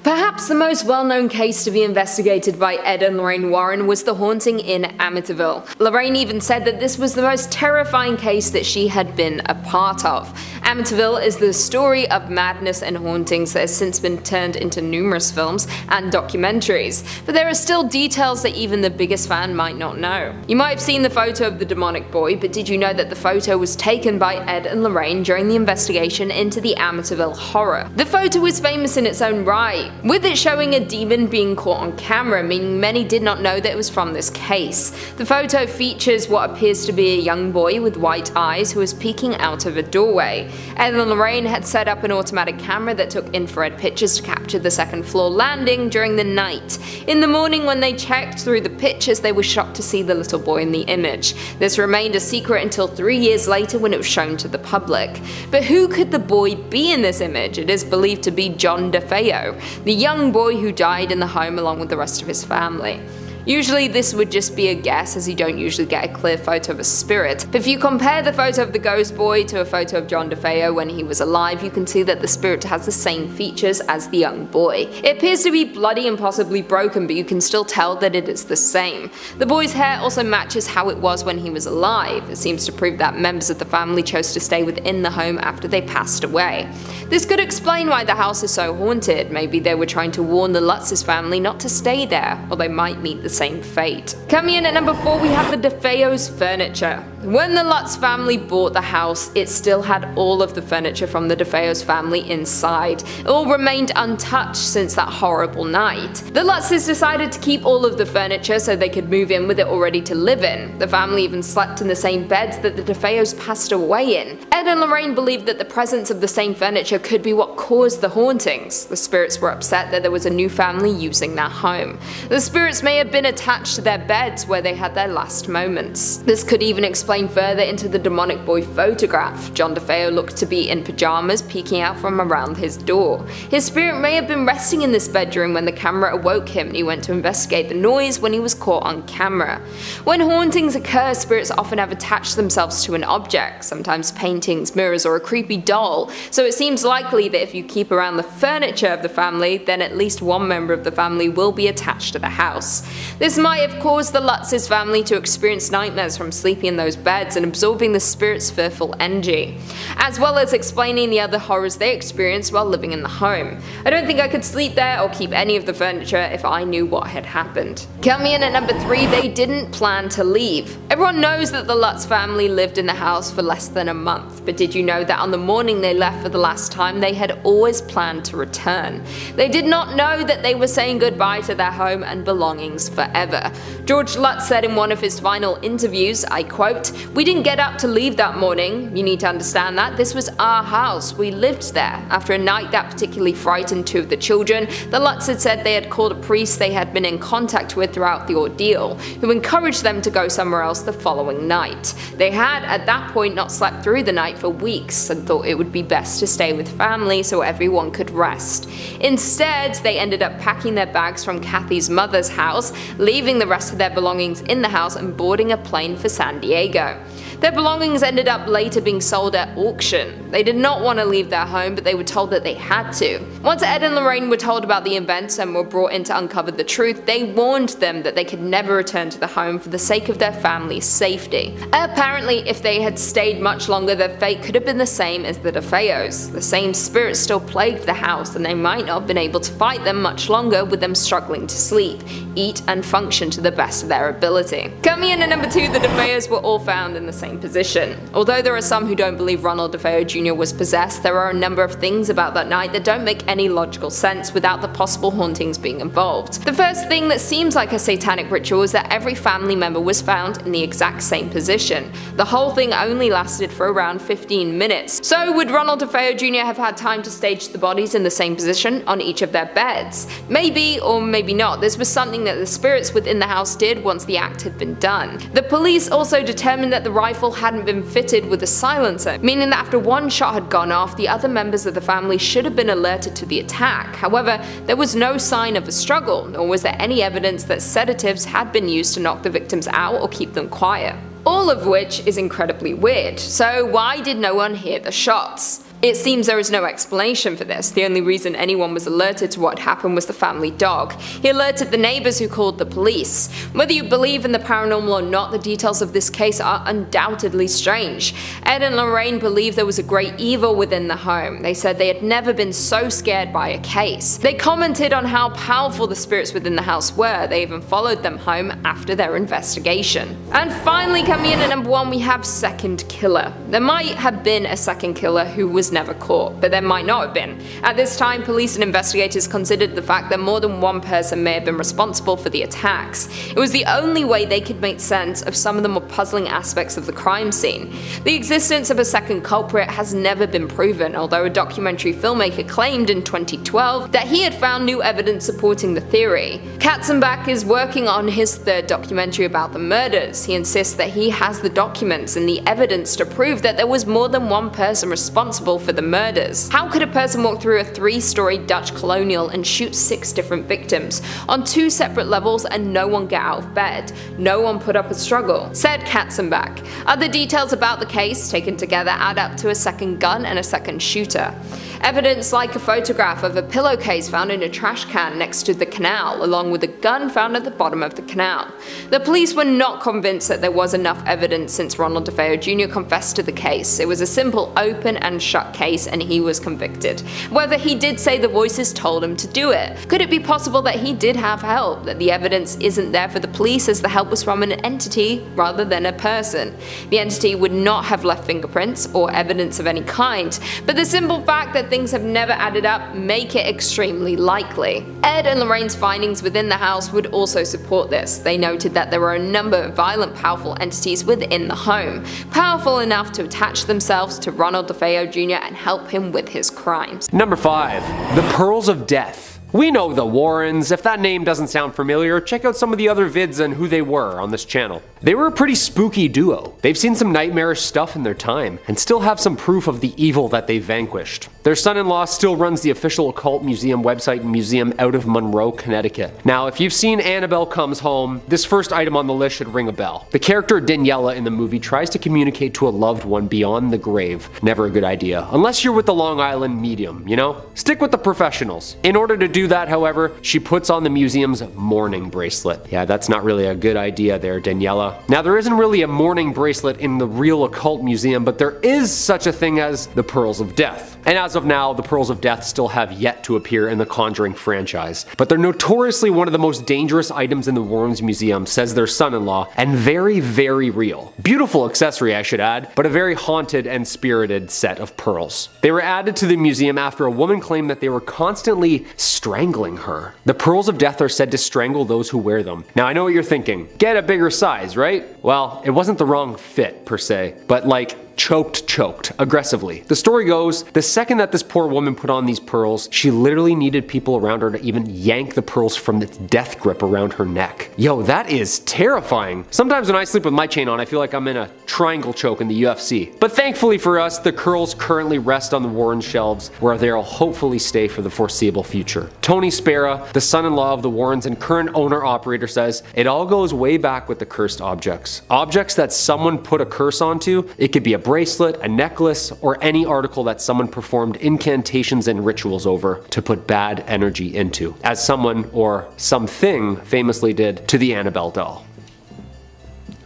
Perhaps the most well-known case to be investigated by Ed and Lorraine Warren was the haunting in Amityville. Lorraine even said that this was the most terrifying case that she had been a part of. Amityville is the story of madness and hauntings that has since been turned into numerous films and documentaries, but there are still details that even the biggest fan might not know. You might have seen the photo of the demonic boy, but did you know that the photo was taken by Ed and Lorraine during the investigation into the Amityville horror? The photo is famous in its own right, with it showing a demon being caught on camera, meaning many did not know that it was from this case. The photo features what appears to be a young boy with white eyes who is peeking out of a doorway. Ed and Lorraine had set up an automatic camera that took infrared pictures to capture the second floor landing during the night. In the morning, when they checked through the pictures, they were shocked to see the little boy in the image. This remained a secret until 3 years later when it was shown to the public. But who could the boy be in this image? It is believed to be John DeFeo, the young boy who died in the home along with the rest of his family. Usually this would just be a guess, as you don't usually get a clear photo of a spirit, but if you compare the photo of the ghost boy to a photo of John DeFeo when he was alive, you can see that the spirit has the same features as the young boy. It appears to be bloody and possibly broken, but you can still tell that it is the same. The boy's hair also matches how it was when he was alive. It seems to prove that members of the family chose to stay within the home after they passed away. This could explain why the house is so haunted. Maybe they were trying to warn the Lutz's family not to stay there, or they might meet the same fate. Coming in at number 4, we have the DeFeo's furniture. When the Lutz family bought the house, it still had all of the furniture from the DeFeo's family inside. It all remained untouched since that horrible night. The Lutzes decided to keep all of the furniture so they could move in with it already to live in. The family even slept in the same beds that the DeFeo's passed away in. Ed and Lorraine believed that the presence of the same furniture could be what caused the hauntings. The spirits were upset that there was a new family using their home. The spirits may have been attached to their beds where they had their last moments. This could even explain further into the demonic boy photograph. John DeFeo looked to be in pajamas peeking out from around his door. His spirit may have been resting in this bedroom when the camera awoke him and he went to investigate the noise when he was caught on camera. When hauntings occur, spirits often have attached themselves to an object, sometimes paintings, mirrors, or a creepy doll, so it seems likely that if you keep around the furniture of the family, then at least one member of the family will be attached to the house. This might have caused the Lutz's family to experience nightmares from sleeping in those beds and absorbing the spirit's fearful energy, as well as explaining the other horrors they experienced while living in the home. I don't think I could sleep there or keep any of the furniture if I knew what had happened. Coming in at number 3, they didn't plan to leave. Everyone knows that the Lutz family lived in the house for less than a month, but did you know that on the morning they left for the last time, they had always planned to return? They did not know that they were saying goodbye to their home and belongings forever. George Lutz said in one of his final interviews, I quote, "We didn't get up to leave that morning. You need to understand that. This was our house. We lived there." After a night that particularly frightened 2 of the children, the Lutz had said they had called a priest they had been in contact with throughout the ordeal, who encouraged them to go somewhere else the following night. They had, at that point, not slept through the night for weeks and thought it would be best to stay with family so everyone could rest. Instead, they ended up packing their bags from Kathy's mother's house, leaving the rest of their belongings in the house and boarding a plane for San Diego. Their belongings ended up later being sold at auction. They did not want to leave their home, but they were told that they had to. Once Ed and Lorraine were told about the events and were brought in to uncover the truth, they warned them that they could never return to the home for the sake of their family's safety. Apparently, if they had stayed much longer, their fate could have been the same as the DeFeo's. The same spirits still plagued the house, and they might not have been able to fight them much longer with them struggling to sleep, eat, and function to the best of their ability. Coming in at number 2, the DeFeo's were all found in the same position. Although there are some who don't believe Ronald DeFeo Jr. was possessed, there are a number of things about that night that don't make any logical sense without the possible hauntings being involved. The first thing that seems like a satanic ritual is that every family member was found in the exact same position. The whole thing only lasted for around 15 minutes. So would Ronald DeFeo Jr. have had time to stage the bodies in the same position on each of their beds? Maybe or maybe not. This was something that the spirits within the house did once the act had been done. The police also determined that the rifle hadn't been fitted with a silencer, meaning that after one shot had gone off, the other members of the family should have been alerted to the attack. However, there was no sign of a struggle, nor was there any evidence that sedatives had been used to knock the victims out or keep them quiet. All of which is incredibly weird. So why did no one hear the shots? It seems there is no explanation for this. The only reason anyone was alerted to what happened was the family dog. He alerted the neighbors who called the police. Whether you believe in the paranormal or not, the details of this case are undoubtedly strange. Ed and Lorraine believed there was a great evil within the home. They said they had never been so scared by a case. They commented on how powerful the spirits within the house were. They even followed them home after their investigation. And finally, coming in at number 1, we have second killer. There might have been a second killer who was never caught, but there might not have been. At this time, police and investigators considered the fact that more than one person may have been responsible for the attacks. It was the only way they could make sense of some of the more puzzling aspects of the crime scene. The existence of a second culprit has never been proven, although a documentary filmmaker claimed in 2012 that he had found new evidence supporting the theory. Katzenbach is working on his third documentary about the murders. He insists that he has the documents and the evidence to prove that there was more than one person responsible for the murders. How could a person walk through a 3-story Dutch colonial and shoot 6 different victims on 2 separate levels and no one get out of bed? No one put up a struggle, said Katzenbach. Other details about the case taken together add up to a second gun and a second shooter. Evidence like a photograph of a pillowcase found in a trash can next to the canal, along with a gun found at the bottom of the canal. The police were not convinced that there was enough evidence since Ronald DeFeo Jr. confessed to the case. It was a simple open and shut case and he was convicted. However, he did say the voices told him to do it. Could it be possible that he did have help, that the evidence isn't there for the police as the help was from an entity rather than a person? The entity would not have left fingerprints or evidence of any kind, but the simple fact that things have never added up make it extremely likely. Ed and Lorraine's findings within the house would also support this. They noted that there were a number of violent, powerful entities within the home, powerful enough to attach themselves to Ronald DeFeo Jr. and help him with his crimes. Number 5. The Pearls of Death. We know the Warrens. If that name doesn't sound familiar, check out some of the other vids on who they were on this channel. They were a pretty spooky duo. They've seen some nightmarish stuff in their time, and still have some proof of the evil that they vanquished. Their son-in-law still runs the official Occult Museum website and museum out of Monroe, Connecticut. Now, if you've seen Annabelle Comes Home, this first item on the list should ring a bell. The character Daniela in the movie tries to communicate to a loved one beyond the grave. Never a good idea. Unless you're with the Long Island medium, you know? Stick with the professionals. In order to do that, however, she puts on the museum's mourning bracelet. Yeah, that's not really a good idea there, Daniela. Now, there isn't really a mourning bracelet in the real Occult Museum, but there is such a thing as the Pearls of Death. And as of now, the Pearls of Death still have yet to appear in the Conjuring franchise. But they're notoriously one of the most dangerous items in the Warrens Museum, says their son-in-law, and very, very real. Beautiful accessory, I should add, but a very haunted and spirited set of pearls. They were added to the museum after a woman claimed that they were constantly strangling her. The Pearls of Death are said to strangle those who wear them. Now, I know what you're thinking. Get a bigger size, right? Well, it wasn't the wrong fit, per se, but like, choked aggressively. The story goes, the second that this poor woman put on these pearls, she literally needed people around her to even yank the pearls from its death grip around her neck. Yo, that is terrifying. Sometimes when I sleep with my chain on, I feel like I'm in a triangle choke in the UFC. But thankfully for us, the curls currently rest on the Warren shelves, where they'll hopefully stay for the foreseeable future. Tony Spera, the son-in-law of the Warrens and current owner-operator, says, it all goes way back with the cursed objects. Objects that someone put a curse onto. It could be a bracelet, a necklace, or any article that someone performed incantations and rituals over to put bad energy into, as someone or something famously did to the Annabelle doll.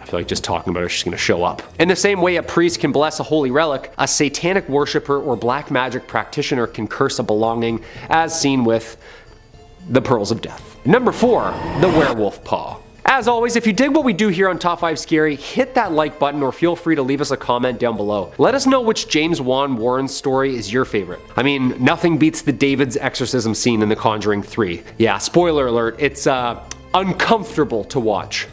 I feel like just talking about her, she's gonna show up. In the same way a priest can bless a holy relic, a satanic worshiper or black magic practitioner can curse a belonging, as seen with the Pearls of Death. Number 4, the werewolf paw. As always, if you dig what we do here on Top 5 Scary, hit that like button or feel free to leave us a comment down below. Let us know which James Wan Warren story is your favorite. I mean, nothing beats the David's exorcism scene in The Conjuring 3. Yeah, spoiler alert, it's uncomfortable to watch.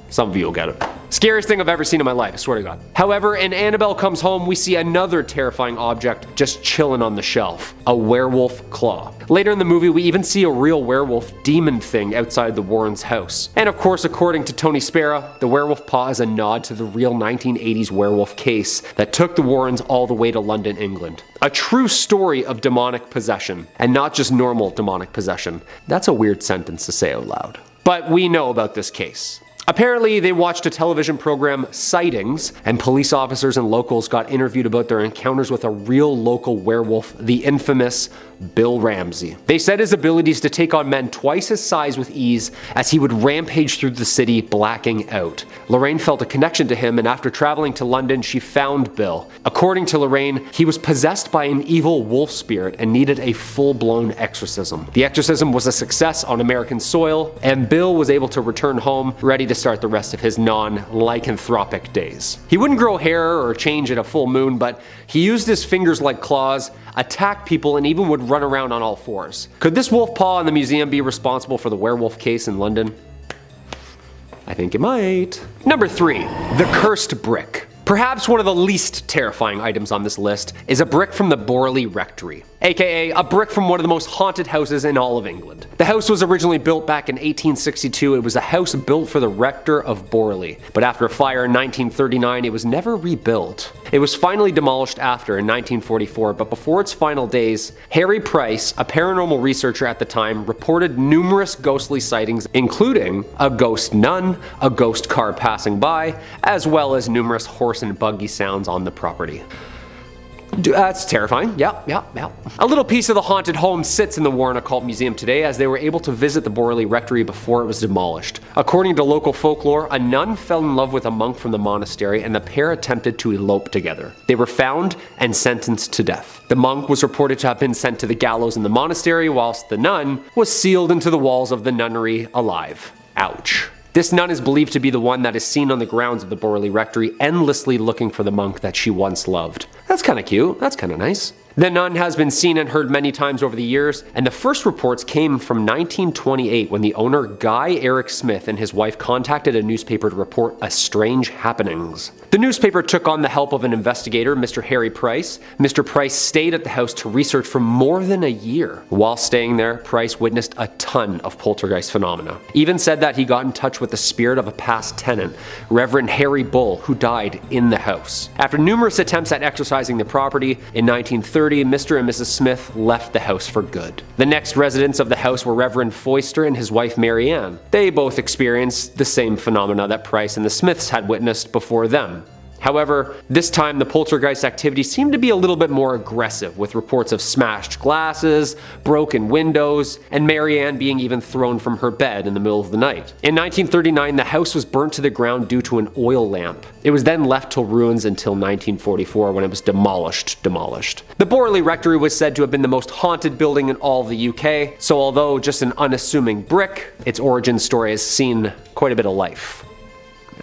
Some of you will get it. Scariest thing I've ever seen in my life, I swear to God. However, in Annabelle Comes Home, we see another terrifying object just chilling on the shelf. A werewolf claw. Later in the movie, we even see a real werewolf demon thing outside the Warrens' house. And of course, according to Tony Spera, the werewolf paw is a nod to the real 1980s werewolf case that took the Warrens all the way to London, England. A true story of demonic possession, and not just normal demonic possession. That's a weird sentence to say out loud. But we know about this case. Apparently, they watched a television program, Sightings, and police officers and locals got interviewed about their encounters with a real local werewolf, the infamous Bill Ramsey. They said his abilities to take on men twice his size with ease as he would rampage through the city, blacking out. Lorraine felt a connection to him, and after traveling to London, she found Bill. According to Lorraine, he was possessed by an evil wolf spirit and needed a full-blown exorcism. The exorcism was a success on American soil, and Bill was able to return home, ready to start the rest of his non-lycanthropic days. He wouldn't grow hair or change at a full moon, but he used his fingers like claws, attacked people, and even would run around on all fours. Could this wolf paw in the museum be responsible for the werewolf case in London? I think it might. Number 3, the cursed brick. Perhaps one of the least terrifying items on this list is a brick from the Borley Rectory, aka a brick from one of the most haunted houses in all of England. The house was originally built back in 1862. It was a house built for the rector of Borley, but after a fire in 1939, it was never rebuilt. It was finally demolished after in 1944, but before its final days, Harry Price, a paranormal researcher at the time, reported numerous ghostly sightings, including a ghost nun, a ghost car passing by, as well as numerous horse and buggy sounds on the property. That's terrifying. Yep. A little piece of the haunted home sits in the Warren Occult Museum today, as they were able to visit the Borley Rectory before it was demolished. According to local folklore, a nun fell in love with a monk from the monastery, and the pair attempted to elope together. They were found and sentenced to death. The monk was reported to have been sent to the gallows in the monastery, whilst the nun was sealed into the walls of the nunnery alive. Ouch. This nun is believed to be the one that is seen on the grounds of the Borley Rectory, endlessly looking for the monk that she once loved. That's kind of cute. That's kind of nice. The nun has been seen and heard many times over the years, and the first reports came from 1928 when the owner Guy Eric Smith and his wife contacted a newspaper to report a strange happenings. The newspaper took on the help of an investigator, Mr. Harry Price. Mr. Price stayed at the house to research for more than a year. While staying there, Price witnessed a ton of poltergeist phenomena. Even said that he got in touch with the spirit of a past tenant, Reverend Harry Bull, who died in the house. After numerous attempts at exorcising the property, in 1930, Mr. and Mrs. Smith left the house for good. The next residents of the house were Reverend Foister and his wife Mary Ann. They both experienced the same phenomena that Price and the Smiths had witnessed before them. However, this time the poltergeist activity seemed to be a little bit more aggressive, with reports of smashed glasses, broken windows, and Mary Ann being even thrown from her bed in the middle of the night. In 1939, the house was burnt to the ground due to an oil lamp. It was then left to ruins until 1944, when it was demolished. The Borley Rectory was said to have been the most haunted building in all of the UK, so although just an unassuming brick, its origin story has seen quite a bit of life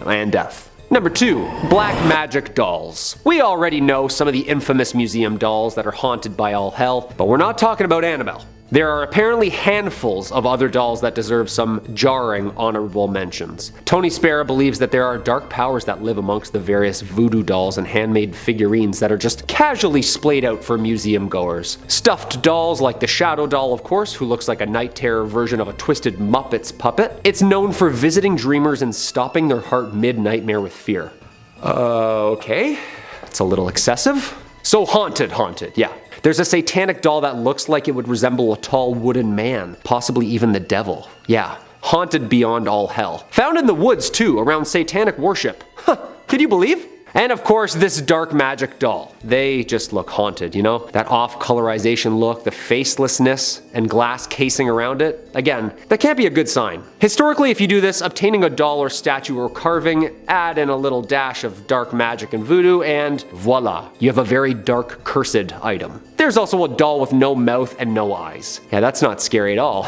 and death. Number 2, black magic dolls. We already know some of the infamous museum dolls that are haunted by all hell, but we're not talking about Annabelle. There are apparently handfuls of other dolls that deserve some jarring honorable mentions. Tony Spera believes that there are dark powers that live amongst the various voodoo dolls and handmade figurines that are just casually splayed out for museum goers. Stuffed dolls like the Shadow doll, of course, who looks like a night terror version of a twisted Muppets puppet. It's known for visiting dreamers and stopping their heart mid-nightmare with fear. Okay, it's a little excessive. So haunted, yeah. There's a satanic doll that looks like it would resemble a tall wooden man, possibly even the devil. Yeah, haunted beyond all hell. Found in the woods too, around satanic worship. Huh, could you believe? And of course, this dark magic doll. They just look haunted, you know? That off-colorization look, the facelessness, and glass casing around it. Again, that can't be a good sign. Historically, if you do this, obtaining a doll or statue or carving, add in a little dash of dark magic and voodoo, and voila, you have a very dark, cursed item. There's also a doll with no mouth and no eyes. Yeah, that's not scary at all.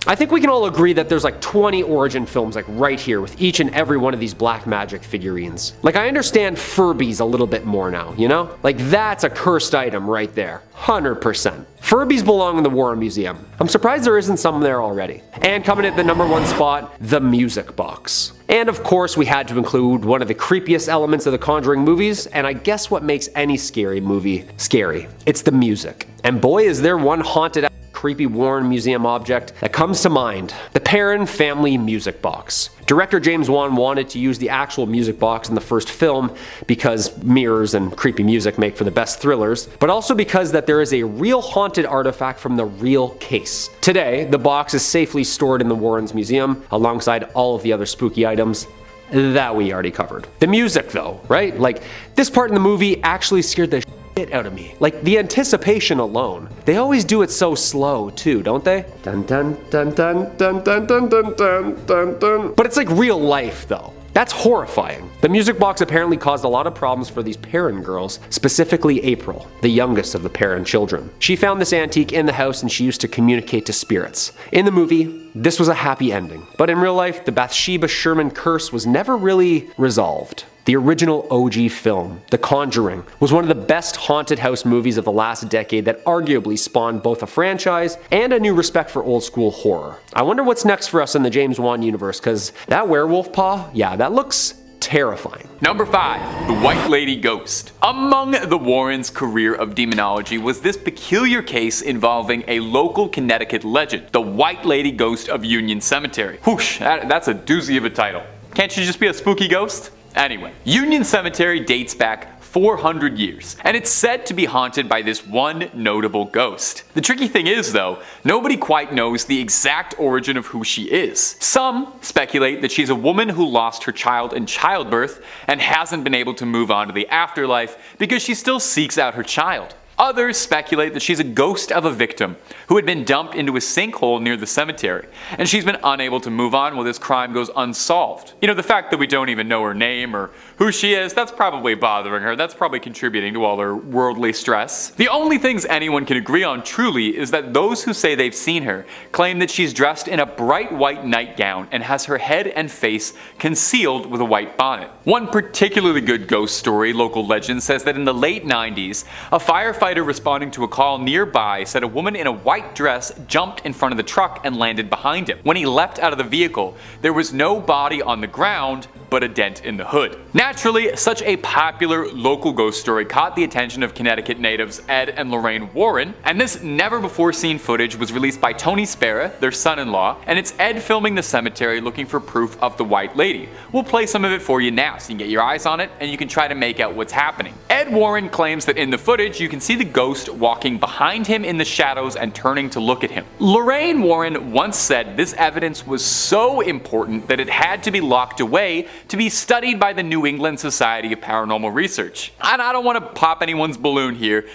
I think we can all agree that there's like 20 origin films like right here with each and every one of these black magic figurines. Like, I understand Furbies a little bit more now, you know? Like, that's a cursed item right there. 100%. Furbies belong in the Warren Museum. I'm surprised there isn't some there already. And coming at the number 1 spot, the music box. And of course, we had to include one of the creepiest elements of the Conjuring movies, and I guess what makes any scary movie scary. It's the music. And boy, is there one haunted creepy Warren Museum object that comes to mind: the Perron family music box. Director James Wan wanted to use the actual music box in the first film because mirrors and creepy music make for the best thrillers, but also because that there is a real haunted artifact from the real case. Today, the box is safely stored in the Warrens Museum alongside all of the other spooky items that we already covered. The music though, right? Like, this part in the movie actually scared the shit out of me. Like, the anticipation alone. They always do it so slow too, don't they? Dun dun dun dun dun dun dun dun dun dun dun. But it's like real life though. That's horrifying. The music box apparently caused a lot of problems for these Perron girls, specifically April, the youngest of the Perron children. She found this antique in the house and she used to communicate to spirits. In the movie, this was a happy ending, but in real life, the Bathsheba Sherman curse was never really resolved. The original OG film, The Conjuring, was one of the best haunted house movies of the last decade that arguably spawned both a franchise and a new respect for old school horror. I wonder what's next for us in the James Wan universe, cause that werewolf paw, yeah, that looks terrifying. Number 5. The White Lady Ghost. Among the Warrens' career of demonology was this peculiar case involving a local Connecticut legend, the White Lady Ghost of Union Cemetery. Whoosh, that's a doozy of a title. Can't you just be a spooky ghost? Anyway, Union Cemetery dates back 400 years, and it's said to be haunted by this one notable ghost. The tricky thing is though, nobody quite knows the exact origin of who she is. Some speculate that she's a woman who lost her child in childbirth and hasn't been able to move on to the afterlife because she still seeks out her child. Others speculate that she's a ghost of a victim who had been dumped into a sinkhole near the cemetery, and she's been unable to move on while this crime goes unsolved. You know, the fact that we don't even know her name or who she is, that's probably bothering her. That's probably contributing to all her worldly stress. The only things anyone can agree on truly is that those who say they've seen her claim that she's dressed in a bright white nightgown and has her head and face concealed with a white bonnet. One particularly good ghost story, local legend, says that in the late 90s, a firefighter responding to a call nearby said a woman in a white dress jumped in front of the truck and landed behind him. When he leapt out of the vehicle, there was no body on the ground, but a dent in the hood. Naturally, such a popular local ghost story caught the attention of Connecticut natives Ed and Lorraine Warren, and this never-before-seen footage was released by Tony Spera, their son-in-law, and it's Ed filming the cemetery looking for proof of the White Lady. We'll play some of it for you now so you can get your eyes on it and you can try to make out what's happening. Ed Warren claims that in the footage you can see the ghost walking behind him in the shadows and turning to look at him. Lorraine Warren once said this evidence was so important that it had to be locked away to be studied by the New England Society of Paranormal Research. And I don't want to pop anyone's balloon here.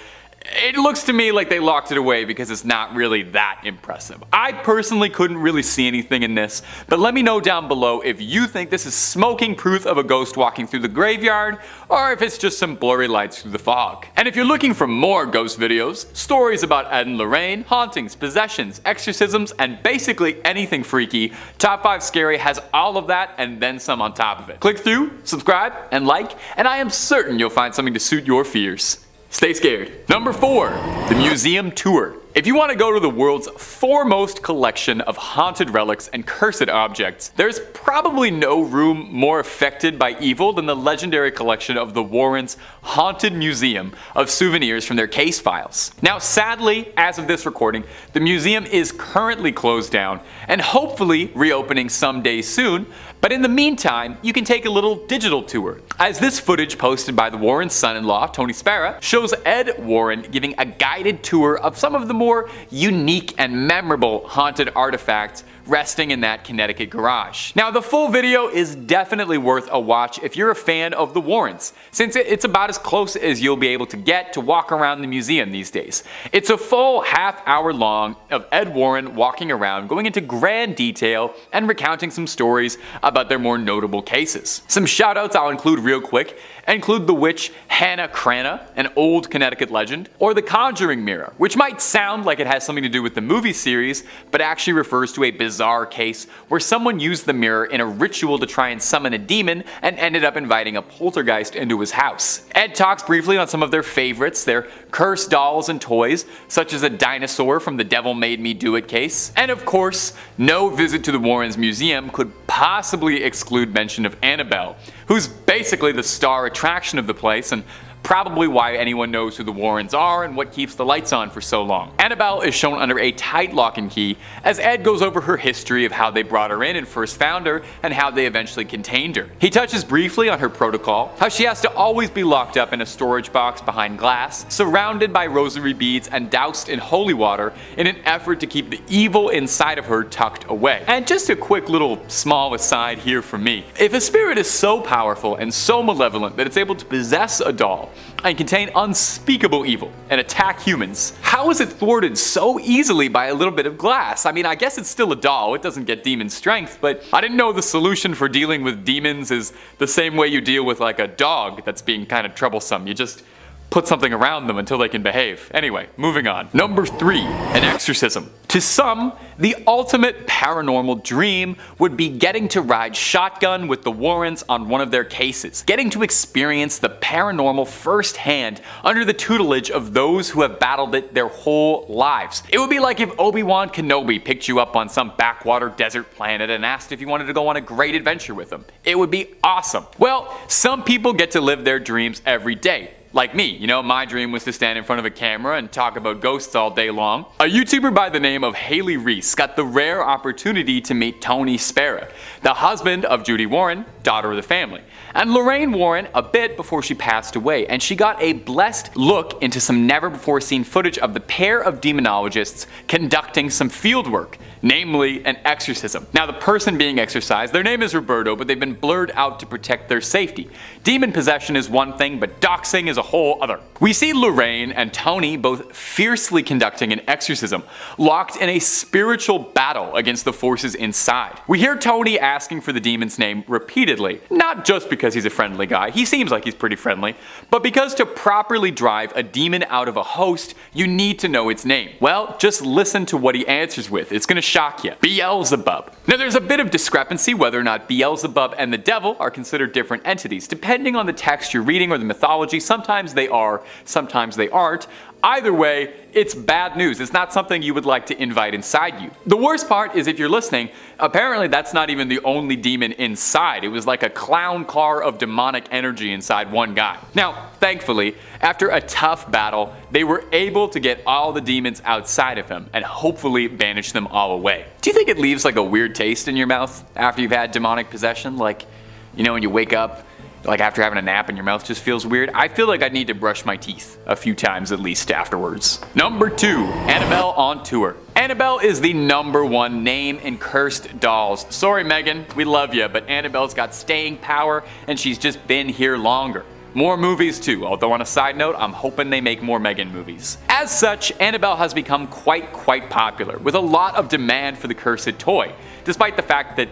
It looks to me like they locked it away because it's not really that impressive. I personally couldn't really see anything in this, but let me know down below if you think this is smoking proof of a ghost walking through the graveyard, or if it's just some blurry lights through the fog. And if you're looking for more ghost videos, stories about Ed and Lorraine, hauntings, possessions, exorcisms, and basically anything freaky, Top 5 Scary has all of that and then some on top of it. Click through, subscribe, and like, and I am certain you'll find something to suit your fears. Stay scared. Number 4. The Museum Tour. If you want to go to the world's foremost collection of haunted relics and cursed objects, there's probably no room more affected by evil than the legendary collection of the Warrens' Haunted Museum of souvenirs from their case files. Now, sadly, as of this recording, the museum is currently closed down and hopefully reopening someday soon, but in the meantime, you can take a little digital tour. As this footage posted by the Warrens' son-in-law, Tony Spera, shows Ed Warren giving a guided tour of some of the more unique and memorable haunted artifacts resting in that Connecticut garage. Now, the full video is definitely worth a watch if you're a fan of the Warrens, since it's about as close as you'll be able to get to walk around the museum these days. It's a full half-hour long of Ed Warren walking around, going into grand detail and recounting some stories about their more notable cases. Some shoutouts I'll include real quick include the witch Hannah Cranna, an old Connecticut legend, or the Conjuring Mirror, which might sound like it has something to do with the movie series, but actually refers to a bizarre case where someone used the mirror in a ritual to try and summon a demon and ended up inviting a poltergeist into his house. Ed talks briefly on some of their favorites, their cursed dolls and toys, such as a dinosaur from the Devil Made Me Do It case, and of course, no visit to the Warrens Museum could possibly exclude mention of Annabelle, who's basically the star attraction of the place and Probably why anyone knows who the Warrens are and what keeps the lights on for so long. Annabelle is shown under a tight lock and key as Ed goes over her history of how they brought her in and first found her and how they eventually contained her. He touches briefly on her protocol, how she has to always be locked up in a storage box behind glass, surrounded by rosary beads and doused in holy water in an effort to keep the evil inside of her tucked away. And just a quick little small aside here from me. If a spirit is so powerful and so malevolent that it's able to possess a doll and contain unspeakable evil and attack humans, how is it thwarted so easily by a little bit of glass? I mean, I guess it's still a doll, it doesn't get demon strength, but I didn't know the solution for dealing with demons is the same way you deal with like a dog that's being kind of troublesome. You just put something around them until they can behave. Anyway, moving on. Number 3, an exorcism. To some, the ultimate paranormal dream would be getting to ride shotgun with the Warrens on one of their cases, getting to experience the paranormal firsthand under the tutelage of those who have battled it their whole lives. It would be like if Obi-Wan Kenobi picked you up on some backwater desert planet and asked if you wanted to go on a great adventure with him. It would be awesome. Well, some people get to live their dreams every day. Like me, you know, my dream was to stand in front of a camera and talk about ghosts all day long. A YouTuber by the name of Haley Reese got the rare opportunity to meet Tony Spera, the husband of Judy Warren, daughter of the family, and Lorraine Warren a bit before she passed away, and she got a blessed look into some never before seen footage of the pair of demonologists conducting some field work, namely an exorcism. Now the person being exorcised, their name is Roberto, but they've been blurred out to protect their safety. Demon possession is one thing, but doxing is a whole other. We see Lorraine and Tony both fiercely conducting an exorcism, locked in a spiritual battle against the forces inside. We hear Tony asking for the demon's name repeatedly, not just because he's a friendly guy, he seems like he's pretty friendly, but because to properly drive a demon out of a host, you need to know its name. Well, just listen to what he answers with. It's gonna shock you. Beelzebub. Now there's a bit of discrepancy whether or not Beelzebub and the devil are considered different entities, depending on the text you're reading or the mythology. Sometimes they are, sometimes they aren't. Either way, it's bad news. It's not something you would like to invite inside you. The worst part is if you're listening, apparently that's not even the only demon inside. It was like a clown car of demonic energy inside one guy. Now, thankfully, after a tough battle, they were able to get all the demons outside of him and hopefully banish them all away. Do you think it leaves like a weird taste in your mouth after you've had demonic possession? Like, you know, when you wake up, like after having a nap and your mouth just feels weird? I feel like I need to brush my teeth a few times at least afterwards. Number 2, Annabelle on tour. Annabelle is the #1 name in cursed dolls. Sorry Megan, we love you, but Annabelle's got staying power and she's just been here longer. More movies too, although on a side note, I'm hoping they make more Megan movies. As such, Annabelle has become quite popular, with a lot of demand for the cursed toy, despite the fact that,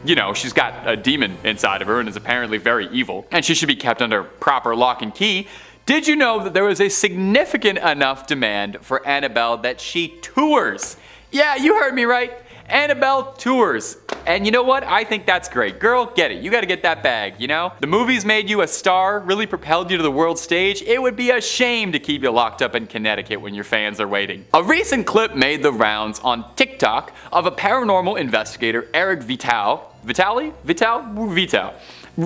you know, she's got a demon inside of her and is apparently very evil, and she should be kept under proper lock and key. Did you know that there was a significant enough demand for Annabelle that she tours? Yeah, you heard me right. Annabelle tours. And you know what? I think that's great. Girl, get it. You gotta get that bag, you know? The movies made you a star, really propelled you to the world stage. It would be a shame to keep you locked up in Connecticut when your fans are waiting. A recent clip made the rounds on TikTok of a paranormal investigator, Eric Vital,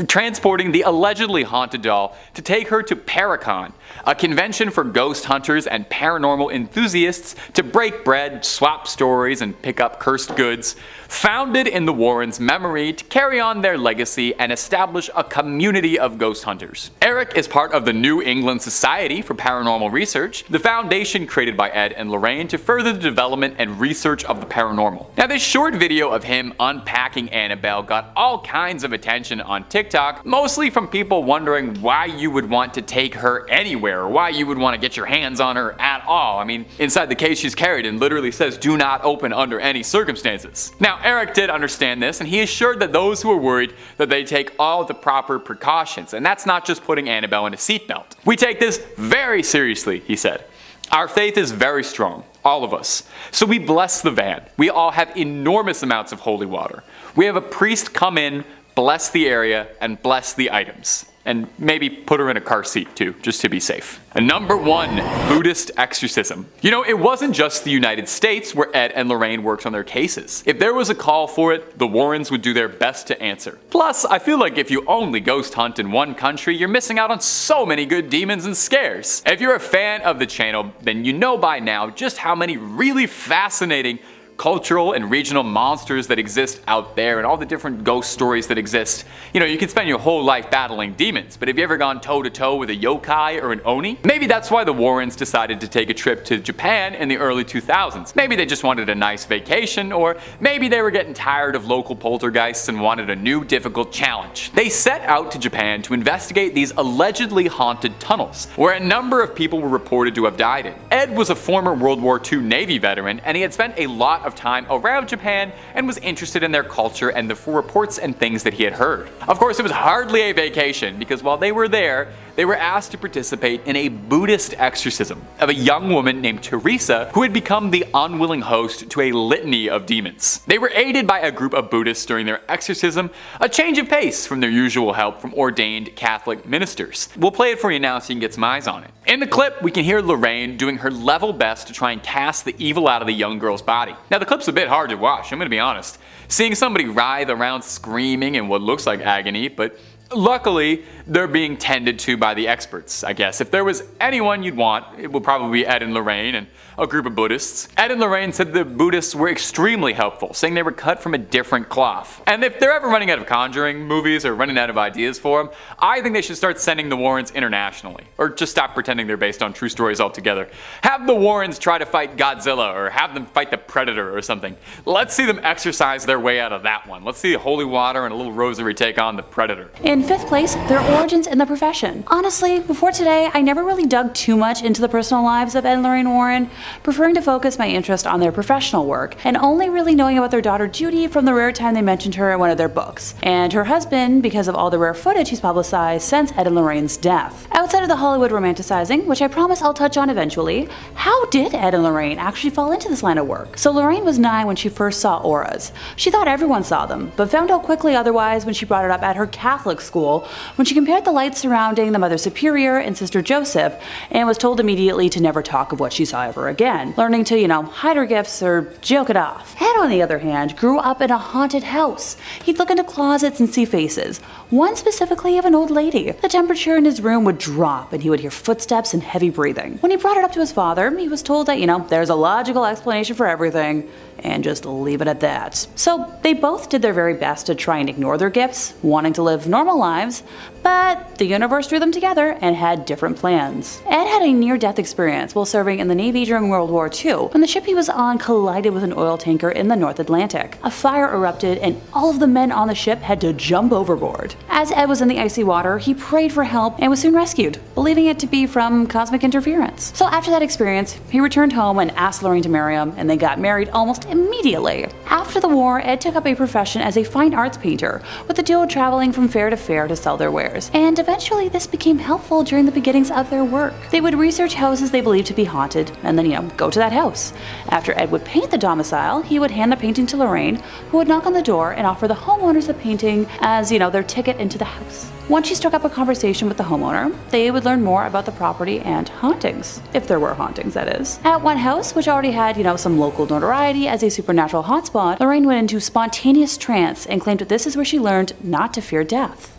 transporting the allegedly haunted doll to take her to Paracon, a convention for ghost hunters and paranormal enthusiasts to break bread, swap stories, and pick up cursed goods, founded in the Warrens' memory to carry on their legacy and establish a community of ghost hunters. Eric is part of the New England Society for Paranormal Research, the foundation created by Ed and Lorraine to further the development and research of the paranormal. Now this short video of him unpacking Annabelle got all kinds of attention on TikTok, mostly from people wondering why you would want to take her anywhere, or why you would want to get your hands on her at all. I mean, inside the case she's carried and literally says do not open under any circumstances. Now Eric did understand this, and he assured that those who are worried that they take all the proper precautions, and that's not just putting Annabelle in a seatbelt. We take this very seriously, he said. Our faith is very strong, all of us. So we bless the van. We all have enormous amounts of holy water. We have a priest come in, bless the area, and bless the items. And maybe put her in a car seat too, just to be safe. And number 1, Buddhist exorcism. You know, it wasn't just the United States where Ed and Lorraine worked on their cases. If there was a call for it, the Warrens would do their best to answer. Plus, I feel like if you only ghost hunt in one country, you're missing out on so many good demons and scares. If you're a fan of the channel, then you know by now just how many really fascinating cultural and regional monsters that exist out there and all the different ghost stories that exist. You know, you can spend your whole life battling demons, but have you ever gone toe to toe with a yokai or an oni? Maybe that's why the Warrens decided to take a trip to Japan in the early 2000s. Maybe they just wanted a nice vacation, or maybe they were getting tired of local poltergeists and wanted a new difficult challenge. They set out to Japan to investigate these allegedly haunted tunnels, where a number of people were reported to have died in. Ed was a former World War II Navy veteran, and he had spent a lot of time around Japan and was interested in their culture and the reports and things that he had heard. Of course, it was hardly a vacation, because while they were there, they were asked to participate in a Buddhist exorcism of a young woman named Teresa who had become the unwilling host to a litany of demons. They were aided by a group of Buddhists during their exorcism, a change of pace from their usual help from ordained Catholic ministers. We'll play it for you now so you can get some eyes on it. In the clip, we can hear Lorraine doing her level best to try and cast the evil out of the young girl's body. Now, the clip's a bit hard to watch, I'm gonna be honest. Seeing somebody writhe around screaming in what looks like agony, but luckily, they're being tended to by the experts, I guess. If there was anyone you'd want, it would probably be Ed and Lorraine and a group of Buddhists. Ed and Lorraine said the Buddhists were extremely helpful, saying they were cut from a different cloth. And if they're ever running out of Conjuring movies or running out of ideas for them, I think they should start sending the Warrens internationally. Or just stop pretending they're based on true stories altogether. Have the Warrens try to fight Godzilla, or have them fight the Predator or something. Let's see them exercise their way out of that one. Let's see holy water and a little rosary take on the Predator. In 5th place, their origins in the profession. Honestly, before today, I never really dug too much into the personal lives of Ed and Lorraine Warren, preferring to focus my interest on their professional work, and only really knowing about their daughter Judy from the rare time they mentioned her in one of their books, and her husband because of all the rare footage he's publicized since Ed and Lorraine's death. Outside of the Hollywood romanticizing, which I promise I'll touch on eventually, how did Ed and Lorraine actually fall into this line of work? So Lorraine was 9 when she first saw auras. She thought everyone saw them, but found out quickly otherwise when she brought it up at her Catholic school, when she compared the lights surrounding the Mother Superior and Sister Joseph, and was told immediately to never talk of what she saw ever again, learning to, hide her gifts or joke it off. Ed, on the other hand, grew up in a haunted house. He'd look into closets and see faces, one specifically of an old lady. The temperature in his room would drop and he would hear footsteps and heavy breathing. When he brought it up to his father, he was told that, there's a logical explanation for everything, and just leave it at that. So they both did their very best to try and ignore their gifts, wanting to live normal lives, but the universe drew them together and had different plans. Ed had a near-death experience while serving in the Navy during World War II, when the ship he was on collided with an oil tanker in the North Atlantic. A fire erupted and all of the men on the ship had to jump overboard. As Ed was in the icy water, he prayed for help and was soon rescued, believing it to be from cosmic interference. So after that experience, he returned home and asked Lorraine to marry him, and they got married almost immediately. After the war, Ed took up a profession as a fine arts painter, with the duo traveling from fair to fair to sell their wares, and eventually this became helpful during the beginnings of their work. They would research houses they believed to be haunted, and then, go to that house. After Ed would paint the domicile, he would hand the painting to Lorraine, who would knock on the door and offer the homeowners the painting as, their ticket into the house. Once she struck up a conversation with the homeowner, they would learn more about the property and hauntings, if there were hauntings, that is. At one house, which already had, some local notoriety as a supernatural hotspot, Lorraine went into spontaneous trance and claimed that this is where she learned not to fear death.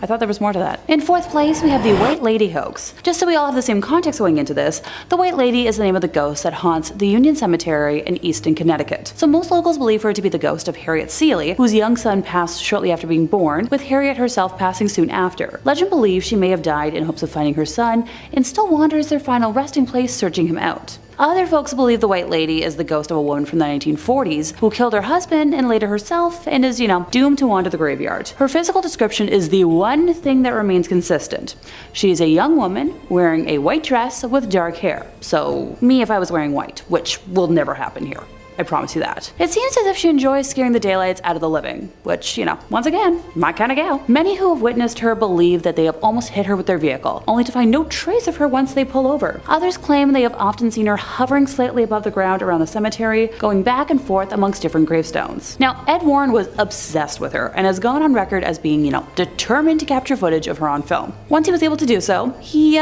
I thought there was more to that. In 4th place, we have the White Lady hoax. Just so we all have the same context going into this, the White Lady is the name of the ghost that haunts the Union Cemetery in Easton, Connecticut. So most locals believe her to be the ghost of Harriet Seeley, whose young son passed shortly after being born, with Harriet herself passing soon after. Legend believes she may have died in hopes of finding her son, and still wanders their final resting place searching him out. Other folks believe the White Lady is the ghost of a woman from the 1940s who killed her husband and later herself and is, doomed to wander the graveyard. Her physical description is the one thing that remains consistent. She is a young woman wearing a white dress with dark hair. So me if I was wearing white, which will never happen here. I promise you that. It seems as if she enjoys scaring the daylights out of the living, which, once again, my kind of gal. Many who have witnessed her believe that they have almost hit her with their vehicle, only to find no trace of her once they pull over. Others claim they have often seen her hovering slightly above the ground around the cemetery, going back and forth amongst different gravestones. Now, Ed Warren was obsessed with her and has gone on record as being, determined to capture footage of her on film. Once he was able to do so, he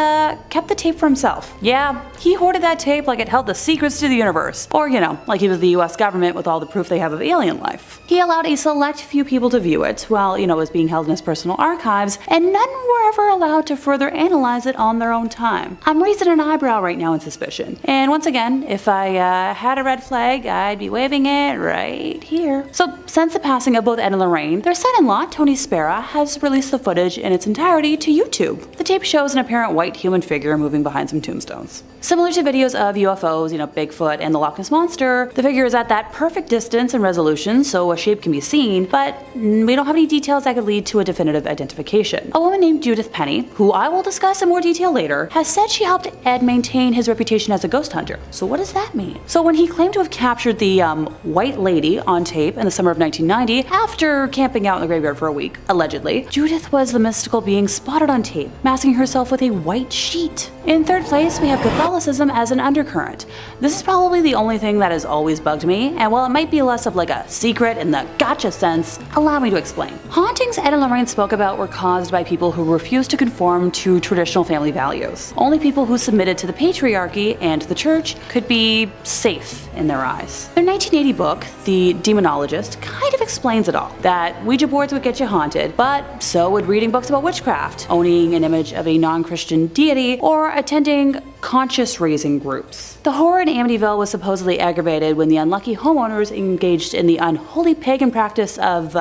kept the tape for himself. Yeah, he hoarded that tape like it held the secrets to the universe. Or, like he was the US government with all the proof they have of alien life. He allowed a select few people to view it while, it was being held in his personal archives, and none were ever allowed to further analyze it on their own time. I'm raising an eyebrow right now in suspicion. And once again, if I had a red flag, I'd be waving it right here. So, since the passing of both Ed and Lorraine, their son-in-law, Tony Spera, has released the footage in its entirety to YouTube. The tape shows an apparent white human figure moving behind some tombstones. Similar to videos of UFOs, Bigfoot and the Loch Ness Monster, the figure is at that perfect distance and resolution so a shape can be seen, but we don't have any details that could lead to a definitive identification. A woman named Judith Penny, who I will discuss in more detail later, has said she helped Ed maintain his reputation as a ghost hunter. So what does that mean? So when he claimed to have captured the white lady on tape in the summer of 1990, after camping out in the graveyard for a week, allegedly, Judith was the mystical being spotted on tape, masking herself with a white sheet. In third place, we have Catholicism as an undercurrent. This is probably the only thing that has always bugged me, and while it might be less of like a secret in the gotcha sense, allow me to explain. Hauntings Ed and Lorraine spoke about were caused by people who refused to conform to traditional family values. Only people who submitted to the patriarchy and the church could be safe in their eyes. Their 1980 book, The Demonologist, kind of explains it all. That Ouija boards would get you haunted, but so would reading books about witchcraft, owning an image of a non-Christian deity, or attending conscious-raising groups. The horror in Amityville was supposedly aggravated when the unlucky homeowners engaged in the unholy pagan practice of,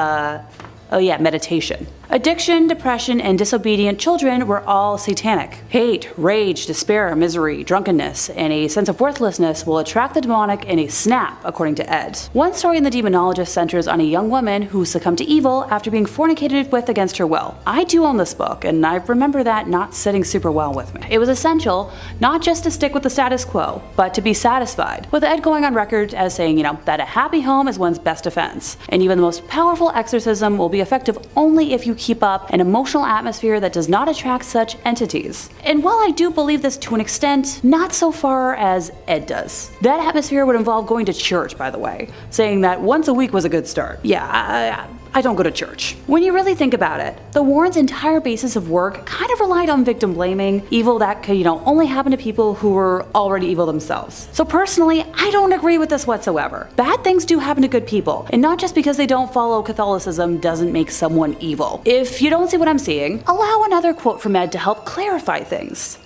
meditation. Addiction, depression, and disobedient children were all satanic. Hate, rage, despair, misery, drunkenness, and a sense of worthlessness will attract the demonic in a snap, according to Ed. One story in The Demonologist centers on a young woman who succumbed to evil after being fornicated with against her will. I do own this book, and I remember that not sitting super well with me. It was essential not just to stick with the status quo, but to be satisfied, with Ed going on record as saying, that a happy home is one's best defense, and even the most powerful exorcism will be effective only if you keep up an emotional atmosphere that does not attract such entities. And while I do believe this to an extent, not so far as Ed does. That atmosphere would involve going to church, by the way, saying that once a week was a good start. Yeah, I don't go to church. When you really think about it, the Warrens' entire basis of work kind of relied on victim blaming, evil that could, only happen to people who were already evil themselves. So personally, I don't agree with this whatsoever. Bad things do happen to good people, and not just because they don't follow Catholicism doesn't make someone evil. If you don't see what I'm seeing, allow another quote from Ed to help clarify things.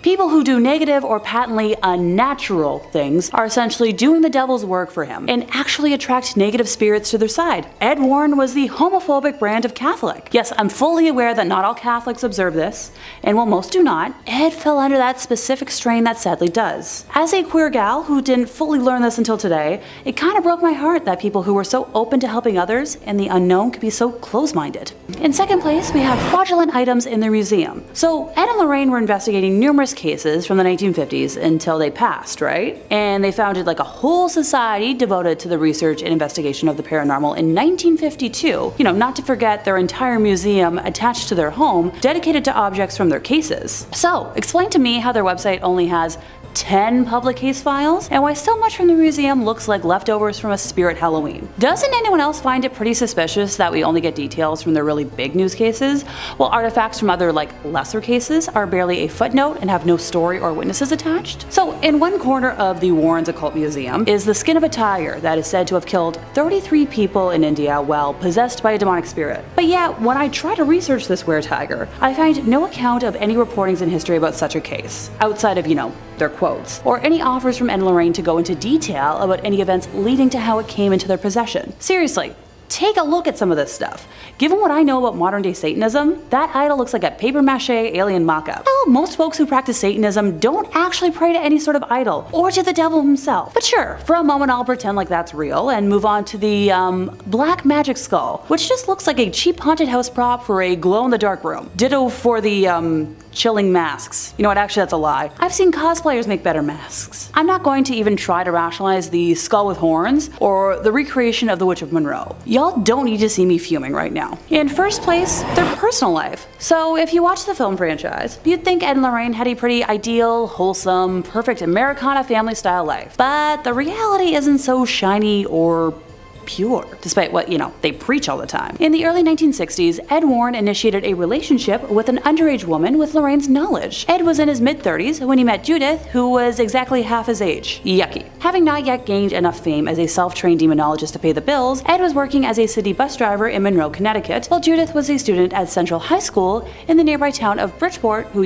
People who do negative or patently unnatural things are essentially doing the devil's work for him, and actually attract negative spirits to their side. Ed Warren was the homophobic brand of Catholic. Yes, I'm fully aware that not all Catholics observe this, and while most do not, Ed fell under that specific strain that sadly does. As a queer gal who didn't fully learn this until today, it kind of broke my heart that people who were so open to helping others and the unknown could be so close-minded. In second place, we have fraudulent items in the museum. So Ed and Lorraine were investigating numerous cases from the 1950s until they passed, right? And they founded like a whole society devoted to the research and investigation of the paranormal in 1952. Not to forget their entire museum attached to their home dedicated to objects from their cases. So, explain to me how their website only has 10 public case files, and why so much from the museum looks like leftovers from a spirit Halloween. Doesn't anyone else find it pretty suspicious that we only get details from their really big news cases, while artifacts from other lesser cases are barely a footnote and have no story or witnesses attached? So in one corner of the Warrens Occult Museum is the skin of a tiger that is said to have killed 33 people in India while possessed by a demonic spirit. But yet, when I try to research this were-tiger, I find no account of any reportings in history about such a case, outside of, their quotes, or any offers from Ed and Lorraine to go into detail about any events leading to how it came into their possession. Seriously, take a look at some of this stuff. Given what I know about modern day Satanism, that idol looks like a papier-mâché alien mock-up. Well, most folks who practice Satanism don't actually pray to any sort of idol, or to the devil himself. But sure, for a moment I'll pretend like that's real and move on to the, black magic skull, which just looks like a cheap haunted house prop for a glow-in-the-dark room. Ditto for the, chilling masks. You know what, actually that's a lie. I've seen cosplayers make better masks. I'm not going to even try to rationalize the skull with horns or the recreation of the Witch of Monroe. Y'all don't need to see me fuming right now. In first place, their personal life. So if you watch the film franchise, you'd think Ed and Lorraine had a pretty ideal, wholesome, perfect Americana family style life. But the reality isn't so shiny or pure, despite what, they preach all the time. In the early 1960s, Ed Warren initiated a relationship with an underage woman with Lorraine's knowledge. Ed was in his mid-30s when he met Judith, who was exactly half his age. Yucky. Having not yet gained enough fame as a self-trained demonologist to pay the bills, Ed was working as a city bus driver in Monroe, Connecticut, while Judith was a student at Central High School in the nearby town of Bridgeport, who,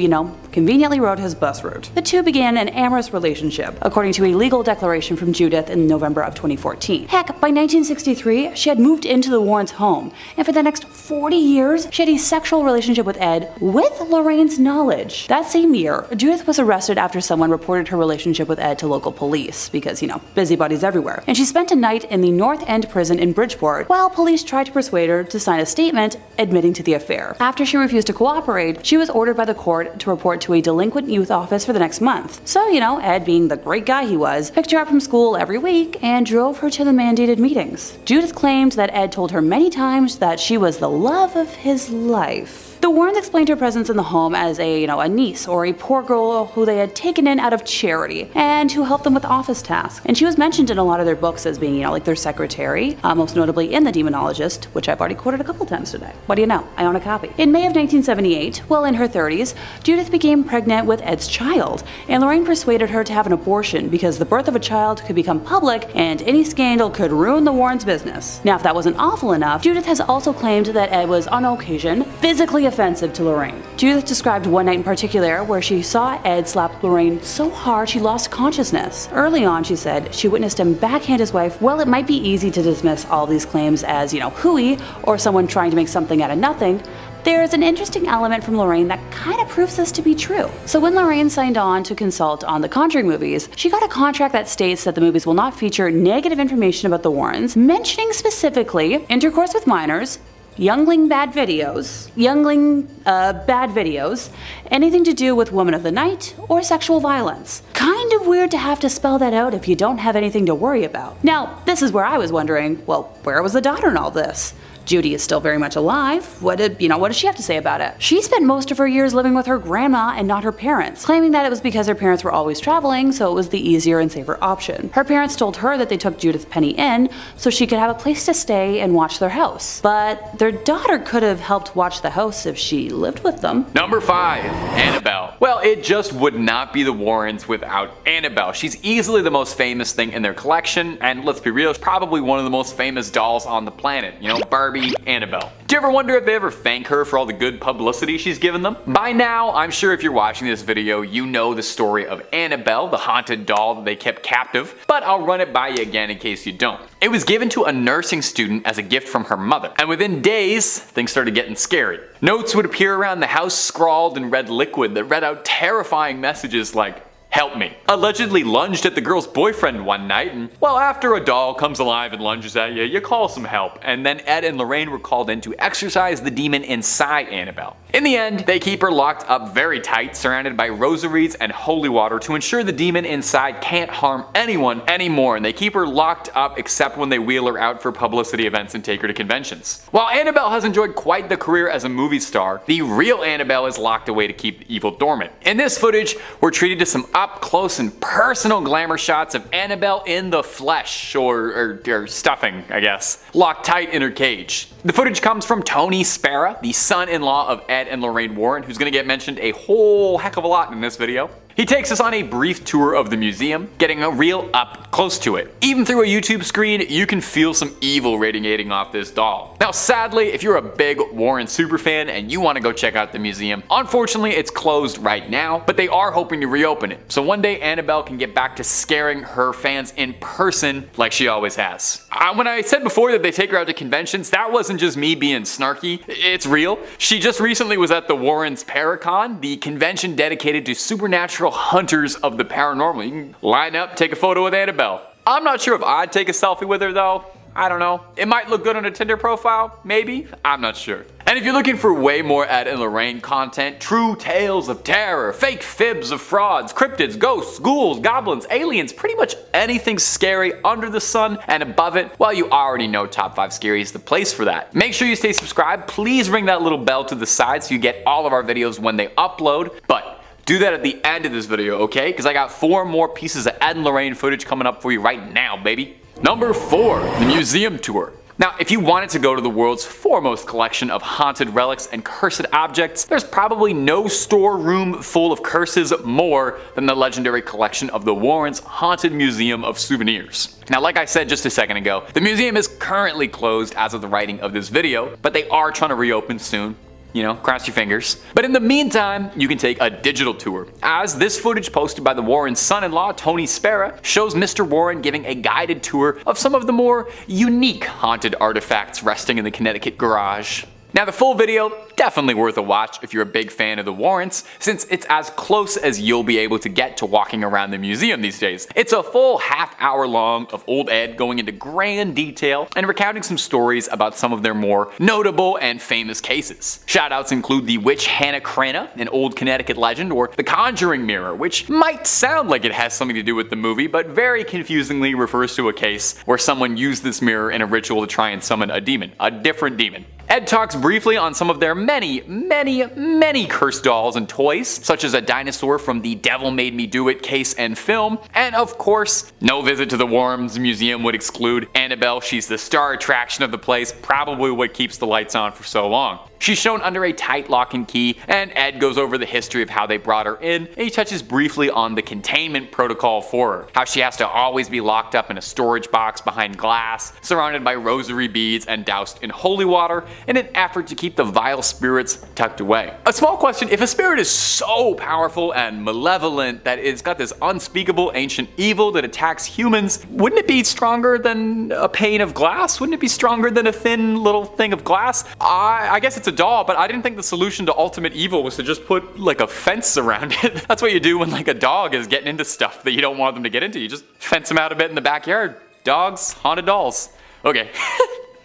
conveniently rode his bus route. The two began an amorous relationship, according to a legal declaration from Judith in November of 2014. Heck, by 1963, she had moved into the Warrens' home, and for the next 40 years, she had a sexual relationship with Ed with Lorraine's knowledge. That same year, Judith was arrested after someone reported her relationship with Ed to local police, because, busybodies everywhere. And she spent a night in the North End prison in Bridgeport, while police tried to persuade her to sign a statement admitting to the affair. After she refused to cooperate, she was ordered by the court to report to a delinquent youth office for the next month. So, Ed, being the great guy he was, picked her up from school every week and drove her to the mandated meetings. Judith claimed that Ed told her many times that she was the love of his life. The Warrens explained her presence in the home as a niece or a poor girl who they had taken in out of charity and who helped them with office tasks. And she was mentioned in a lot of their books as being, like their secretary, most notably in The Demonologist, which I've already quoted a couple times today. What do you know? I own a copy. In May of 1978, while in her 30s, Judith became pregnant with Ed's child, and Lorraine persuaded her to have an abortion because the birth of a child could become public and any scandal could ruin the Warrens' business. Now, if that wasn't awful enough, Judith has also claimed that Ed was, on occasion, physically offensive to Lorraine. Judith described one night in particular where she saw Ed slap Lorraine so hard she lost consciousness. Early on, she said, she witnessed him backhand his wife. While it might be easy to dismiss all these claims as, hooey, or someone trying to make something out of nothing, there's an interesting element from Lorraine that kind of proves this to be true. So when Lorraine signed on to consult on the Conjuring movies, she got a contract that states that the movies will not feature negative information about the Warrens, mentioning specifically intercourse with minors, youngling bad videos, anything to do with Woman of the Night, or sexual violence. Kind of weird to have to spell that out if you don't have anything to worry about. Now, this is where I was wondering, well, where was the daughter in all this? Judy is still very much alive. What does she have to say about it? She spent most of her years living with her grandma and not her parents, claiming that it was because her parents were always traveling, so it was the easier and safer option. Her parents told her that they took Judith Penny in so she could have a place to stay and watch their house. But their daughter could have helped watch the house if she lived with them. Number 5, Annabelle. Well, it just would not be the Warrens without Annabelle. She's easily the most famous thing in their collection, and let's be real, probably one of the most famous dolls on the planet. Barbie, Annabelle. Do you ever wonder if they ever thank her for all the good publicity she's given them? By now, I'm sure if you're watching this video, you know the story of Annabelle, the haunted doll that they kept captive, but I'll run it by you again in case you don't. It was given to a nursing student as a gift from her mother, and within days, things started getting scary. Notes would appear around the house scrawled in red liquid that read out terrifying messages like, "Help me." Allegedly lunged at the girl's boyfriend one night, and well, after a doll comes alive and lunges at you, you call some help. And then Ed and Lorraine were called in to exorcise the demon inside Annabelle. In the end, they keep her locked up very tight, surrounded by rosaries and holy water to ensure the demon inside can't harm anyone anymore, and they keep her locked up except when they wheel her out for publicity events and take her to conventions. While Annabelle has enjoyed quite the career as a movie star, the real Annabelle is locked away to keep the evil dormant. In this footage, we're treated to some up close and personal glamour shots of Annabelle in the flesh, or stuffing, I guess, locked tight in her cage. The footage comes from Tony Spera, the son-in-law of Ed and Lorraine Warren, who's going to get mentioned a whole heck of a lot in this video. He takes us on a brief tour of the museum, getting a real up close to it. Even through a YouTube screen, you can feel some evil radiating off this doll. Now sadly, if you're a big Warren superfan and you want to go check out the museum, unfortunately it's closed right now, but they are hoping to reopen it. So one day Annabelle can get back to scaring her fans in person like she always has. When I said before that they take her out to conventions, that wasn't just me being snarky, it's real. She just recently was at the Warrens Paracon, the convention dedicated to supernatural hunters of the paranormal. You can line up, take a photo with Annabelle. I'm not sure if I'd take a selfie with her though. I don't know. It might look good on a Tinder profile, maybe. I'm not sure. And if you're looking for way more Ed and Lorraine content, true tales of terror, fake fibs of frauds, cryptids, ghosts, ghouls, goblins, aliens, pretty much anything scary under the sun and above it, well, you already know Top 5 Scary is the place for that. Make sure you stay subscribed. Please ring that little bell to the side so you get all of our videos when they upload. But do that at the end of this video, okay? Because I got 4 more pieces of Ed and Lorraine footage coming up for you right now, baby. Number 4, the museum tour. Now, if you wanted to go to the world's foremost collection of haunted relics and cursed objects, there's probably no storeroom full of curses more than the legendary collection of the Warrens' Haunted Museum of Souvenirs. Now, like I said just a second ago, the museum is currently closed as of the writing of this video, but they are trying to reopen soon. You know, cross your fingers. But in the meantime, you can take a digital tour, as this footage posted by the Warrens' son-in-law, Tony Spera, shows Mr. Warren giving a guided tour of some of the more unique haunted artifacts resting in the Connecticut garage. Now, the full video, definitely worth a watch if you're a big fan of the Warrens, since it's as close as you'll be able to get to walking around the museum these days. It's a full half-hour long of old Ed going into grand detail and recounting some stories about some of their more notable and famous cases. Shoutouts include the witch Hannah Cranna, an old Connecticut legend, or the Conjuring Mirror, which might sound like it has something to do with the movie, but very confusingly refers to a case where someone used this mirror in a ritual to try and summon a demon, a different demon. Ed talks briefly on some of their many cursed dolls and toys, such as a dinosaur from the Devil Made Me Do It case and film, and of course, no visit to the Warrens Museum would exclude Annabelle. She's the star attraction of the place, probably what keeps the lights on for so long. She's shown under a tight lock and key, and Ed goes over the history of how they brought her in, and he touches briefly on the containment protocol for her, how she has to always be locked up in a storage box behind glass, surrounded by rosary beads and doused in holy water, in an effort to keep the vile spirits tucked away. A small question: if a spirit is so powerful and malevolent that it's got this unspeakable ancient evil that attacks humans, wouldn't it be stronger than a pane of glass? Wouldn't it be stronger than a thin little thing of glass? I guess it's a doll, but I didn't think the solution to ultimate evil was to just put like a fence around it. That's what you do when like a dog is getting into stuff that you don't want them to get into. You just fence them out a bit in the backyard. Dogs, haunted dolls. Okay.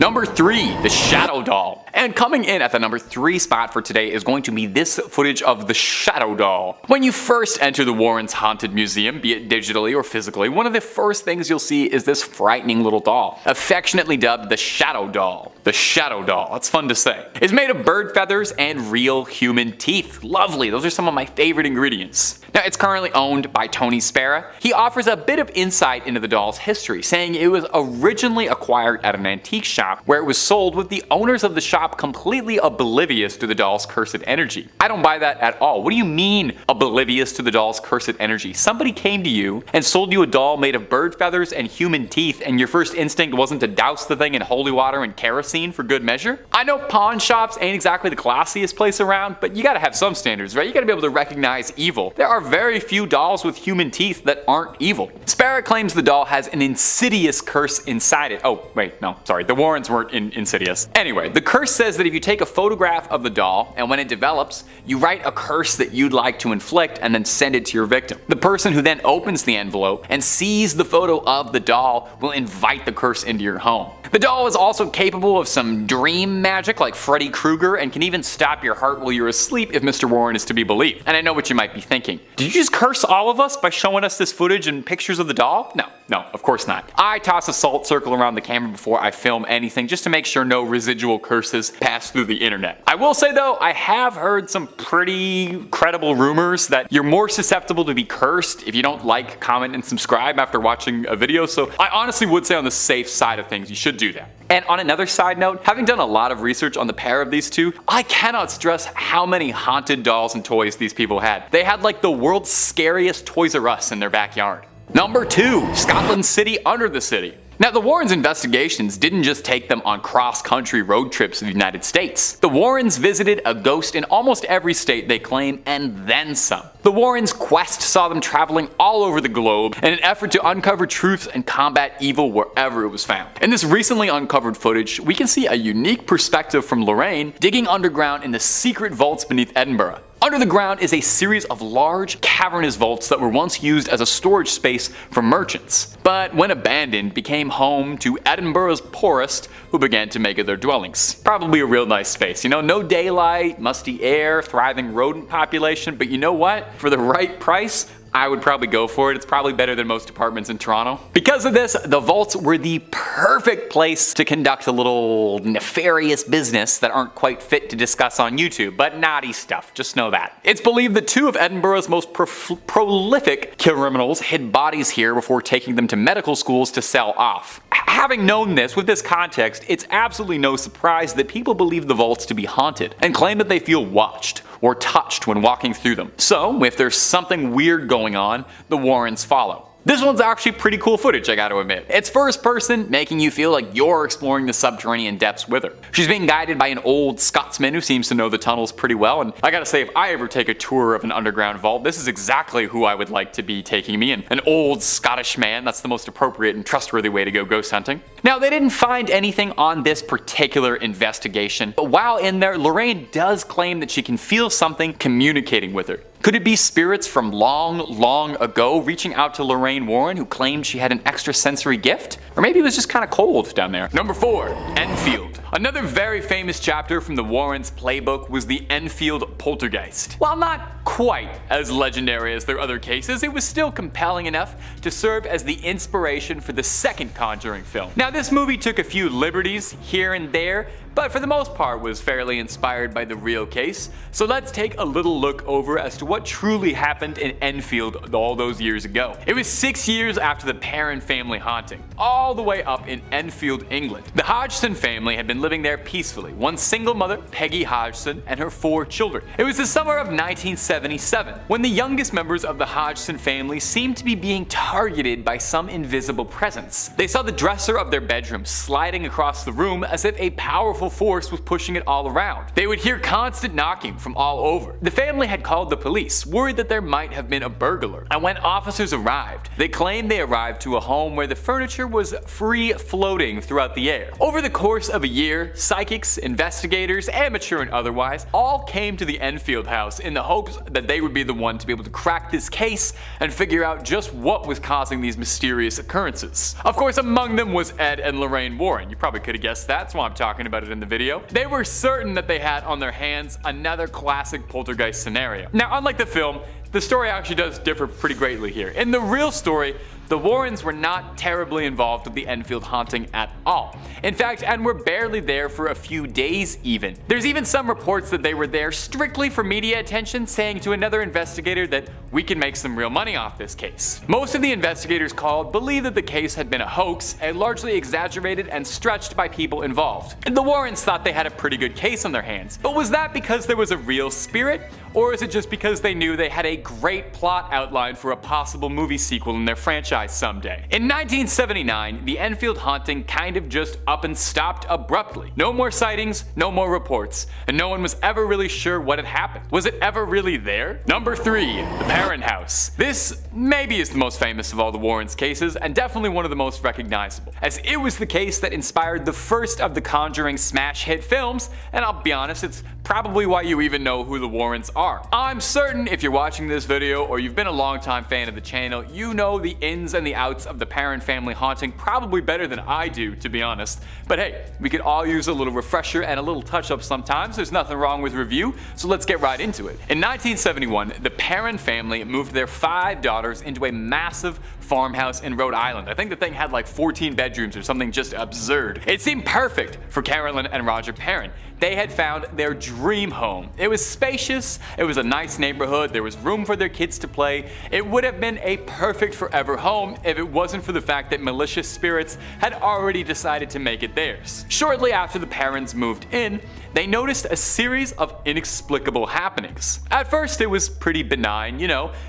Number 3, the Shadow Doll. And coming in at the number 3 spot for today is going to be this footage of the Shadow Doll. When you first enter the Warrens' Haunted Museum, be it digitally or physically, one of the first things you'll see is this frightening little doll, affectionately dubbed the Shadow Doll. The Shadow Doll, that's fun to say. It's made of bird feathers and real human teeth. Lovely, those are some of my favorite ingredients. Now, it's currently owned by Tony Spera. He offers a bit of insight into the doll's history, saying it was originally acquired at an antique shop where it was sold, with the owners of the shop completely oblivious to the doll's cursed energy. I don't buy that at all. What do you mean oblivious to the doll's cursed energy? Somebody came to you and sold you a doll made of bird feathers and human teeth, and your first instinct wasn't to douse the thing in holy water and kerosene for good measure? I know pawn shops ain't exactly the classiest place around, but you gotta have some standards, right? You gotta be able to recognize evil. There are very few dolls with human teeth that aren't evil. Spera claims the doll has an insidious curse inside it. Oh, wait, no, sorry. The Warrens weren't insidious. Anyway, the curse says that if you take a photograph of the doll, and when it develops, you write a curse that you'd like to inflict and then send it to your victim. The person who then opens the envelope and sees the photo of the doll will invite the curse into your home. The doll is also capable of some dream magic like Freddy Krueger, and can even stop your heart while you're asleep if Mr. Warren is to be believed. And I know what you might be thinking. Did you just curse all of us by showing us this footage and pictures of the doll? No, of course not. I toss a salt circle around the camera before I film anything, just to make sure no residual curses pass through the internet. I will say though, I have heard some pretty credible rumors that you're more susceptible to be cursed if you don't like, comment, and subscribe after watching a video, so I honestly would say on the safe side of things, you should do that. And on another side note, having done a lot of research on the pair of these two, I cannot stress how many haunted dolls and toys these people had. They had like the world's scariest Toys R Us in their backyard. Number 2, Scotland City under the city. Now, the Warrens' investigations didn't just take them on cross-country road trips to the United States. The Warrens visited a ghost in almost every state they claim, and then some. The Warrens' quest saw them traveling all over the globe in an effort to uncover truth and combat evil wherever it was found. In this recently uncovered footage, we can see a unique perspective from Lorraine digging underground in the secret vaults beneath Edinburgh. Under the ground is a series of large, cavernous vaults that were once used as a storage space for merchants, but when abandoned became home to Edinburgh's poorest who began to make it their dwellings. Probably a real nice space, no daylight, musty air, thriving rodent population, but you know what? For the right price, I would probably go for it. It's probably better than most apartments in Toronto. Because of this, the vaults were the perfect place to conduct a little nefarious business that aren't quite fit to discuss on YouTube, but naughty stuff, just know that. It's believed that 2 of Edinburgh's most prolific criminals hid bodies here before taking them to medical schools to sell off. Having known this, with this context, it's absolutely no surprise that people believe the vaults to be haunted and claim that they feel watched or touched when walking through them. So, if there's something weird going on, the Warrens follow. This one's actually pretty cool footage, I gotta admit. It's first person, making you feel like you're exploring the subterranean depths with her. She's being guided by an old Scotsman who seems to know the tunnels pretty well, and I gotta say, if I ever take a tour of an underground vault, this is exactly who I would like to be taking me, and an old Scottish man. That's the most appropriate and trustworthy way to go ghost hunting. Now, they didn't find anything on this particular investigation, but while in there, Lorraine does claim that she can feel something communicating with her. Could it be spirits from long ago reaching out to Lorraine Warren, who claimed she had an extrasensory gift? Or maybe it was just kind of cold down there. Number 4, Enfield. Another very famous chapter from the Warrens' playbook was the Enfield poltergeist. While not quite as legendary as their other cases, it was still compelling enough to serve as the inspiration for the second Conjuring film. Now, this movie took a few liberties here and there, but for the most part was fairly inspired by the real case. So let's take a little look over as to what truly happened in Enfield all those years ago. It was 6 years after the Perron family haunting, all the way up in Enfield, England. The Hodgson family had been living there peacefully, one single mother, Peggy Hodgson, and her 4 children. It was the summer of 1977, when the youngest members of the Hodgson family seemed to be being targeted by some invisible presence. They saw the dresser of their bedroom sliding across the room as if a powerful force was pushing it all around. They would hear constant knocking from all over. The family had called the police, worried that there might have been a burglar, and when officers arrived, they claimed they arrived to a home where the furniture was free floating throughout the air. Over the course of a year, psychics, investigators, amateur and otherwise, all came to the Enfield house in the hopes that they would be the one to be able to crack this case and figure out just what was causing these mysterious occurrences. Of course, among them was Ed and Lorraine Warren. You probably could have guessed that, that's why I'm talking about it in the video. They were certain that they had on their hands another classic poltergeist scenario. Now, unlike the film, the story actually does differ pretty greatly here. In the real story, the Warrens were not terribly involved with the Enfield haunting at all. In fact, and were barely there for a few days even. There's even some reports that they were there strictly for media attention, saying to another investigator that we can make some real money off this case. Most of the investigators called believed that the case had been a hoax, and largely exaggerated and stretched by people involved. The Warrens thought they had a pretty good case on their hands, but was that because there was a real spirit? Or is it just because they knew they had a great plot outline for a possible movie sequel in their franchise someday? In 1979, the Enfield haunting kind of just up and stopped abruptly. No more sightings, no more reports, and no one was ever really sure what had happened. Was it ever really there? Number 3, the Perron house. This maybe is the most famous of all the Warrens cases, and definitely one of the most recognizable, as it was the case that inspired the first of the Conjuring smash hit films, and I'll be honest, it's probably why you even know who the Warrens are. I'm certain if you're watching this video or you've been a long-time fan of the channel, you know the ins and the outs of the Perron family haunting probably better than I do, to be honest. But hey, we could all use a little refresher and a little touch-up sometimes. There's nothing wrong with review, so let's get right into it. In 1971, the Perron family moved their 5 daughters into a massive farmhouse in Rhode Island. I think the thing had like 14 bedrooms or something just absurd. It seemed perfect for Carolyn and Roger Perron. They had found their dream home. It was spacious, it was a nice neighborhood, there was room for their kids to play. It would have been a perfect forever home if it wasn't for the fact that malicious spirits had already decided to make it theirs. Shortly after the Perrons moved in, they noticed a series of inexplicable happenings. At first it was pretty benign,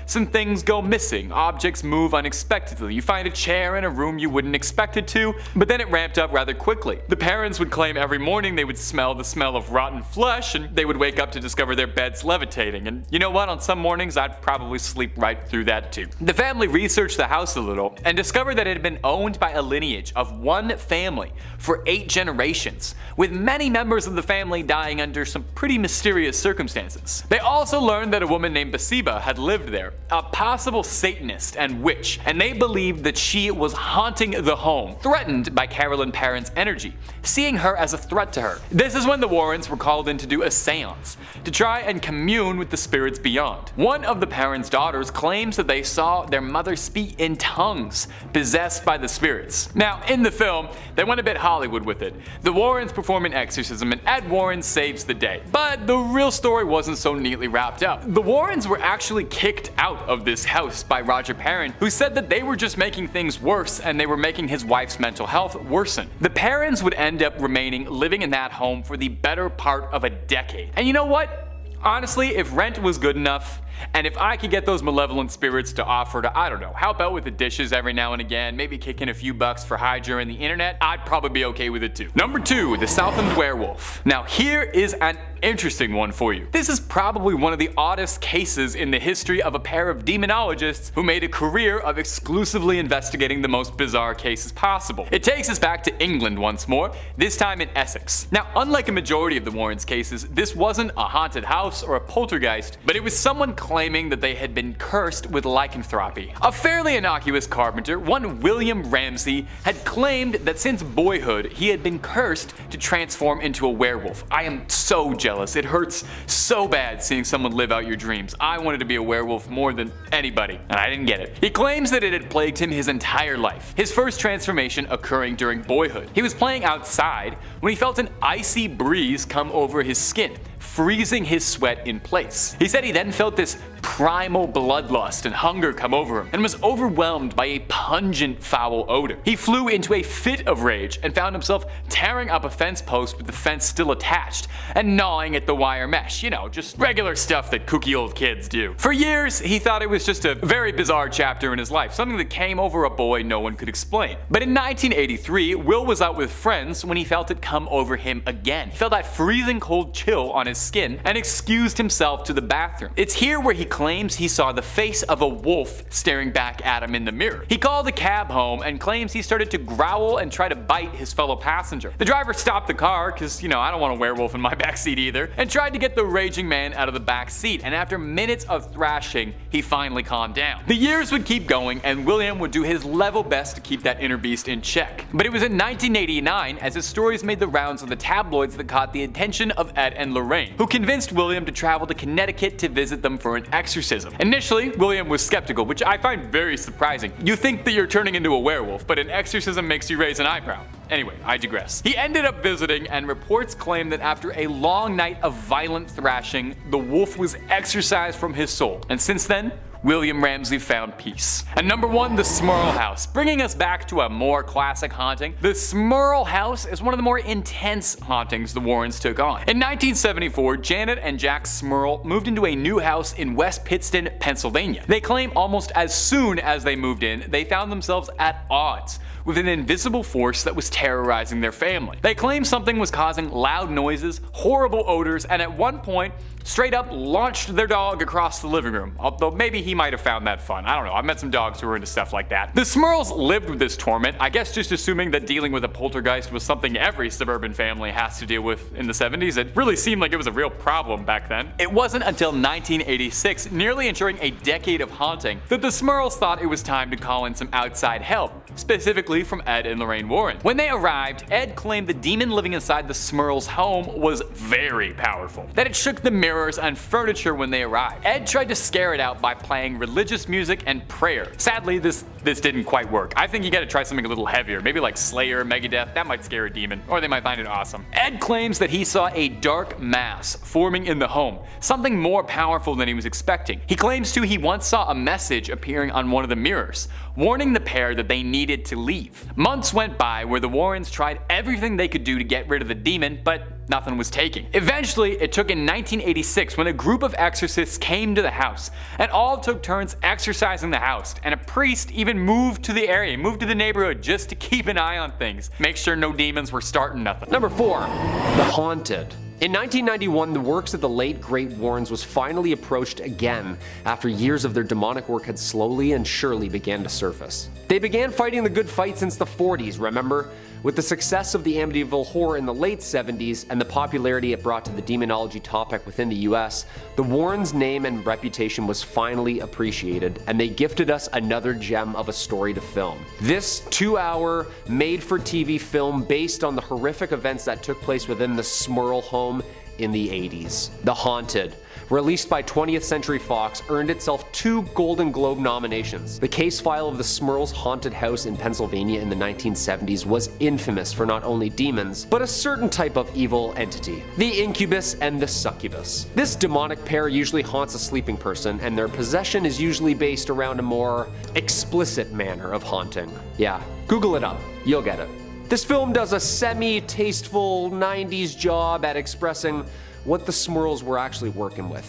some things go missing, objects move unexpectedly, unexpectedly. You find a chair in a room you wouldn't expect it to, but then it ramped up rather quickly. The parents would claim every morning they would smell the smell of rotten flesh, and they would wake up to discover their beds levitating. And you know what? On some mornings, I'd probably sleep right through that too. The family researched the house a little and discovered that it had been owned by a lineage of one family for 8 generations, with many members of the family dying under some pretty mysterious circumstances. They also learned that a woman named Bathsheba had lived there, a possible Satanist and witch, and they believed that she was haunting the home, threatened by Carolyn Parent's energy, seeing her as a threat to her. This is when the Warrens were called in to do a seance, to try and commune with the spirits beyond. One of the Parents' daughters claims that they saw their mother speak in tongues, possessed by the spirits. Now, in the film, they went a bit Hollywood with it. The Warrens perform an exorcism and Ed Warren saves the day. But the real story wasn't so neatly wrapped up. The Warrens were actually kicked out of this house by Roger Parent, who said that they were just making things worse and they were making his wife's mental health worsen. The Parents would end up remaining living in that home for the better part of a decade. And you know what? Honestly, if rent was good enough, and if I could get those malevolent spirits to offer to, I don't know, help out with the dishes every now and again, maybe kick in a few bucks for Hydra and the internet, I'd probably be okay with it too. Number 2, the Southend Werewolf. Now here is an interesting one for you. This is probably one of the oddest cases in the history of a pair of demonologists who made a career of exclusively investigating the most bizarre cases possible. It takes us back to England once more, this time in Essex. Now, unlike a majority of the Warrens' cases, this wasn't a haunted house or a poltergeist, but it was someone claiming that they had been cursed with lycanthropy. A fairly innocuous carpenter, one William Ramsey, had claimed that since boyhood he had been cursed to transform into a werewolf. I am so jealous. It hurts so bad seeing someone live out your dreams. I wanted to be a werewolf more than anybody, and I didn't get it. He claims that it had plagued him his entire life, his first transformation occurring during boyhood. He was playing outside when he felt an icy breeze come over his skin, freezing his sweat in place. He said he then felt this primal bloodlust and hunger come over him and was overwhelmed by a pungent foul odor. He flew into a fit of rage and found himself tearing up a fence post with the fence still attached and gnawing at the wire mesh. You know, just regular stuff that kooky old kids do. For years, he thought it was just a very bizarre chapter in his life, something that came over a boy no one could explain. But in 1983, Will was out with friends when he felt it come over him again. He felt that freezing cold chill on his skin and excused himself to the bathroom. It's here where he claims he saw the face of a wolf staring back at him in the mirror. He called a cab home and claims he started to growl and try to bite his fellow passenger. The driver stopped the car, cause you know, I don't want a werewolf in my backseat either, and tried to get the raging man out of the back seat, and after minutes of thrashing, he finally calmed down. The years would keep going and William would do his level best to keep that inner beast in check. But it was in 1989 as his stories made the rounds of the tabloids that caught the attention of Ed and Lorraine, who convinced William to travel to Connecticut to visit them for an exorcism. Initially, William was skeptical, which I find very surprising. You think that you're turning into a werewolf, but an exorcism makes you raise an eyebrow. Anyway, I digress. He ended up visiting, and reports claim that after a long night of violent thrashing, the wolf was exorcised from his soul. And since then, William Ramsey found peace. And number 1, the Smurl House. Bringing us back to a more classic haunting, the Smurl House is one of the more intense hauntings the Warrens took on. In 1974, Janet and Jack Smurl moved into a new house in West Pittston, Pennsylvania. They claim almost as soon as they moved in, they found themselves at odds with an invisible force that was terrorizing their family. They claim something was causing loud noises, horrible odors, and at one point, straight up launched their dog across the living room. Although maybe he might have found that fun. I don't know, I've met some dogs who were into stuff like that. The Smurls lived with this torment, I guess just assuming that dealing with a poltergeist was something every suburban family has to deal with in the 70s. It really seemed like it was a real problem back then. It wasn't until 1986, nearly ensuring a decade of haunting, that the Smurls thought it was time to call in some outside help, specifically from Ed and Lorraine Warren. When they arrived, Ed claimed the demon living inside the Smurls' home was very powerful, that it shook the mirrors and furniture when they arrived. Ed tried to scare it out by playing religious music and prayer. Sadly, this didn't quite work. I think you gotta try something a little heavier, maybe like Slayer, Megadeth, that might scare a demon, or they might find it awesome. Ed claims that he saw a dark mass forming in the home, something more powerful than he was expecting. He claims too he once saw a message appearing on one of the mirrors, warning the pair that they needed to leave. Months went by where the Warrens tried everything they could do to get rid of the demon, but nothing was taken. Eventually, it took in 1986 when a group of exorcists came to the house, and all took turns exorcising the house, and a priest even moved to the area, moved to the neighborhood just to keep an eye on things, make sure no demons were starting nothing. Number 4. The Haunted. In 1991, the works of the late great Warrens was finally approached again after years of their demonic work had slowly and surely began to surface. They began fighting the good fight since the 40s, remember? With the success of the Amityville Horror in the late 70s and the popularity it brought to the demonology topic within the US, the Warrens' name and reputation was finally appreciated, and they gifted us another gem of a story to film. This 2-hour, made-for-TV film based on the horrific events that took place within the Smurl home in the 80s. The Haunted, released by 20th Century Fox, earned itself 2 Golden Globe nominations. The case file of the Smurls' haunted house in Pennsylvania in the 1970s was infamous for not only demons, but a certain type of evil entity, the incubus and the succubus. This demonic pair usually haunts a sleeping person, and their possession is usually based around a more explicit manner of haunting. Yeah, Google it up, you'll get it. This film does a semi-tasteful 90s job at expressing what the Smurls were actually working with.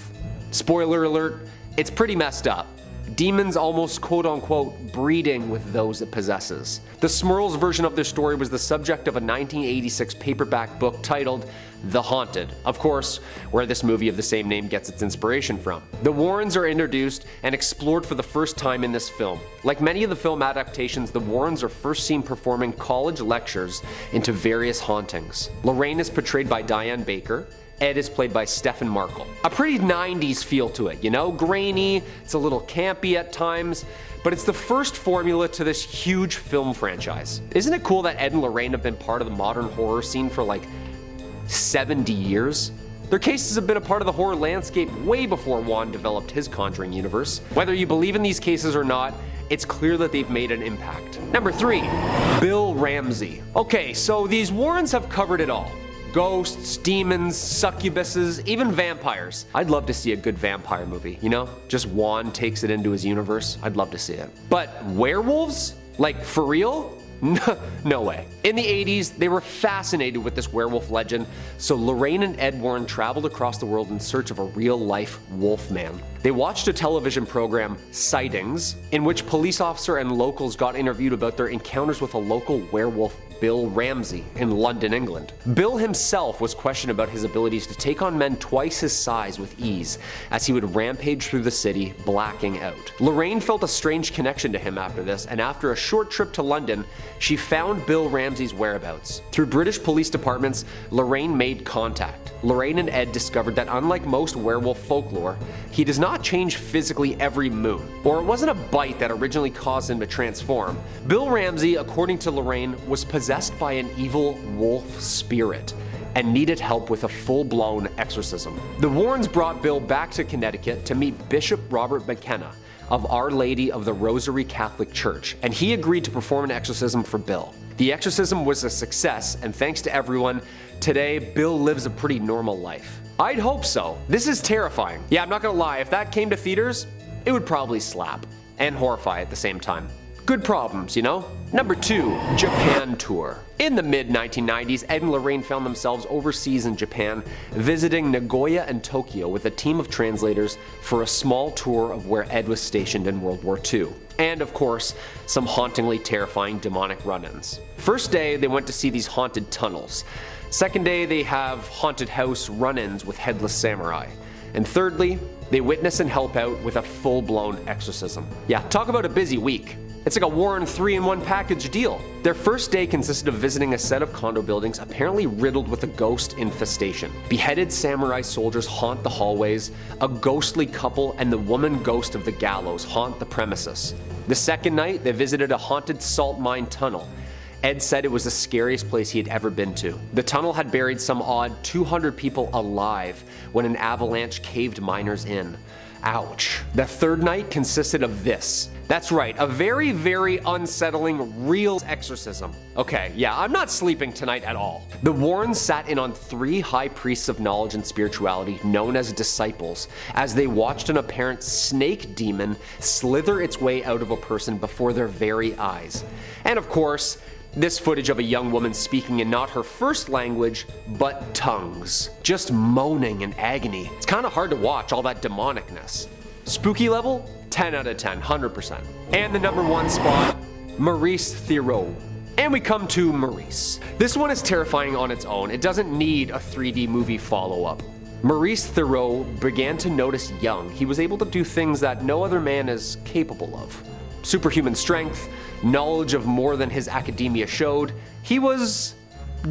Spoiler alert, it's pretty messed up. Demons almost quote-unquote breeding with those it possesses. The Smurls' version of their story was the subject of a 1986 paperback book titled The Haunted, of course, where this movie of the same name gets its inspiration from. The Warrens are introduced and explored for the first time in this film. Like many of the film adaptations, the Warrens are first seen performing college lectures into various hauntings. Lorraine is portrayed by Diane Baker. Ed is played by Stephen Markle. A pretty 90s feel to it, you know? Grainy, it's a little campy at times, but it's the first formula to this huge film franchise. Isn't it cool that Ed and Lorraine have been part of the modern horror scene for like 70 years? Their cases have been a part of the horror landscape way before Juan developed his Conjuring universe. Whether you believe in these cases or not, it's clear that they've made an impact. Number 3, Bill Ramsey. Okay, so these Warrens have covered it all. Ghosts, demons, succubuses, even vampires. I'd love to see a good vampire movie, you know? Just Juan takes it into his universe. I'd love to see it. But werewolves? Like, for real? No way. In the 80s, they were fascinated with this werewolf legend, so Lorraine and Ed Warren traveled across the world in search of a real-life wolf man. They watched a television program, Sightings, in which police officer and locals got interviewed about their encounters with a local werewolf, Bill Ramsey, in London, England. Bill himself was questioned about his abilities to take on men twice his size with ease, as he would rampage through the city, blacking out. Lorraine felt a strange connection to him after this, and after a short trip to London, she found Bill Ramsey's whereabouts. Through British police departments, Lorraine made contact. Lorraine and Ed discovered that unlike most werewolf folklore, he does not change physically every moon, or it wasn't a bite that originally caused him to transform. Bill Ramsey, according to Lorraine, was possessed by an evil wolf spirit and needed help with a full-blown exorcism. The Warrens brought Bill back to Connecticut to meet Bishop Robert McKenna of Our Lady of the Rosary Catholic Church, and he agreed to perform an exorcism for Bill. The exorcism was a success, and thanks to everyone, today Bill lives a pretty normal life. I'd hope so. This is terrifying. Yeah, I'm not gonna lie, if that came to theaters, it would probably slap and horrify at the same time. Good problems, you know? Number 2, Japan tour. In the mid-1990s, Ed and Lorraine found themselves overseas in Japan, visiting Nagoya and Tokyo with a team of translators for a small tour of where Ed was stationed in World War II. And of course, some hauntingly terrifying demonic run-ins. First day, they went to see these haunted tunnels. Second day, they have haunted house run-ins with headless samurai. And thirdly, they witness and help out with a full-blown exorcism. Yeah, talk about a busy week. It's like a Warren 3-in-1 package deal. Their first day consisted of visiting a set of condo buildings apparently riddled with a ghost infestation. Beheaded samurai soldiers haunt the hallways, a ghostly couple and the woman ghost of the gallows haunt the premises. The second night, they visited a haunted salt mine tunnel. Ed said it was the scariest place he had ever been to. The tunnel had buried some odd 200 people alive when an avalanche caved miners in. Ouch. The third night consisted of this. That's right, a very, very unsettling real exorcism. Okay, yeah, I'm not sleeping tonight at all. The Warrens sat in on 3 high priests of knowledge and spirituality known as disciples as they watched an apparent snake demon slither its way out of a person before their very eyes. And of course, This footage of a young woman speaking in not her first language, but tongues. Just moaning in agony. It's kind of hard to watch, all that demonicness. Spooky level? 10 out of 10, 100%. And the number 1 spot, Maurice Thiraud. And we come to Maurice. This one is terrifying on its own. It doesn't need a 3D movie follow-up. Maurice Thiraud began to notice young. He was able to do things that no other man is capable of. Superhuman strength, knowledge of more than his academia showed. He was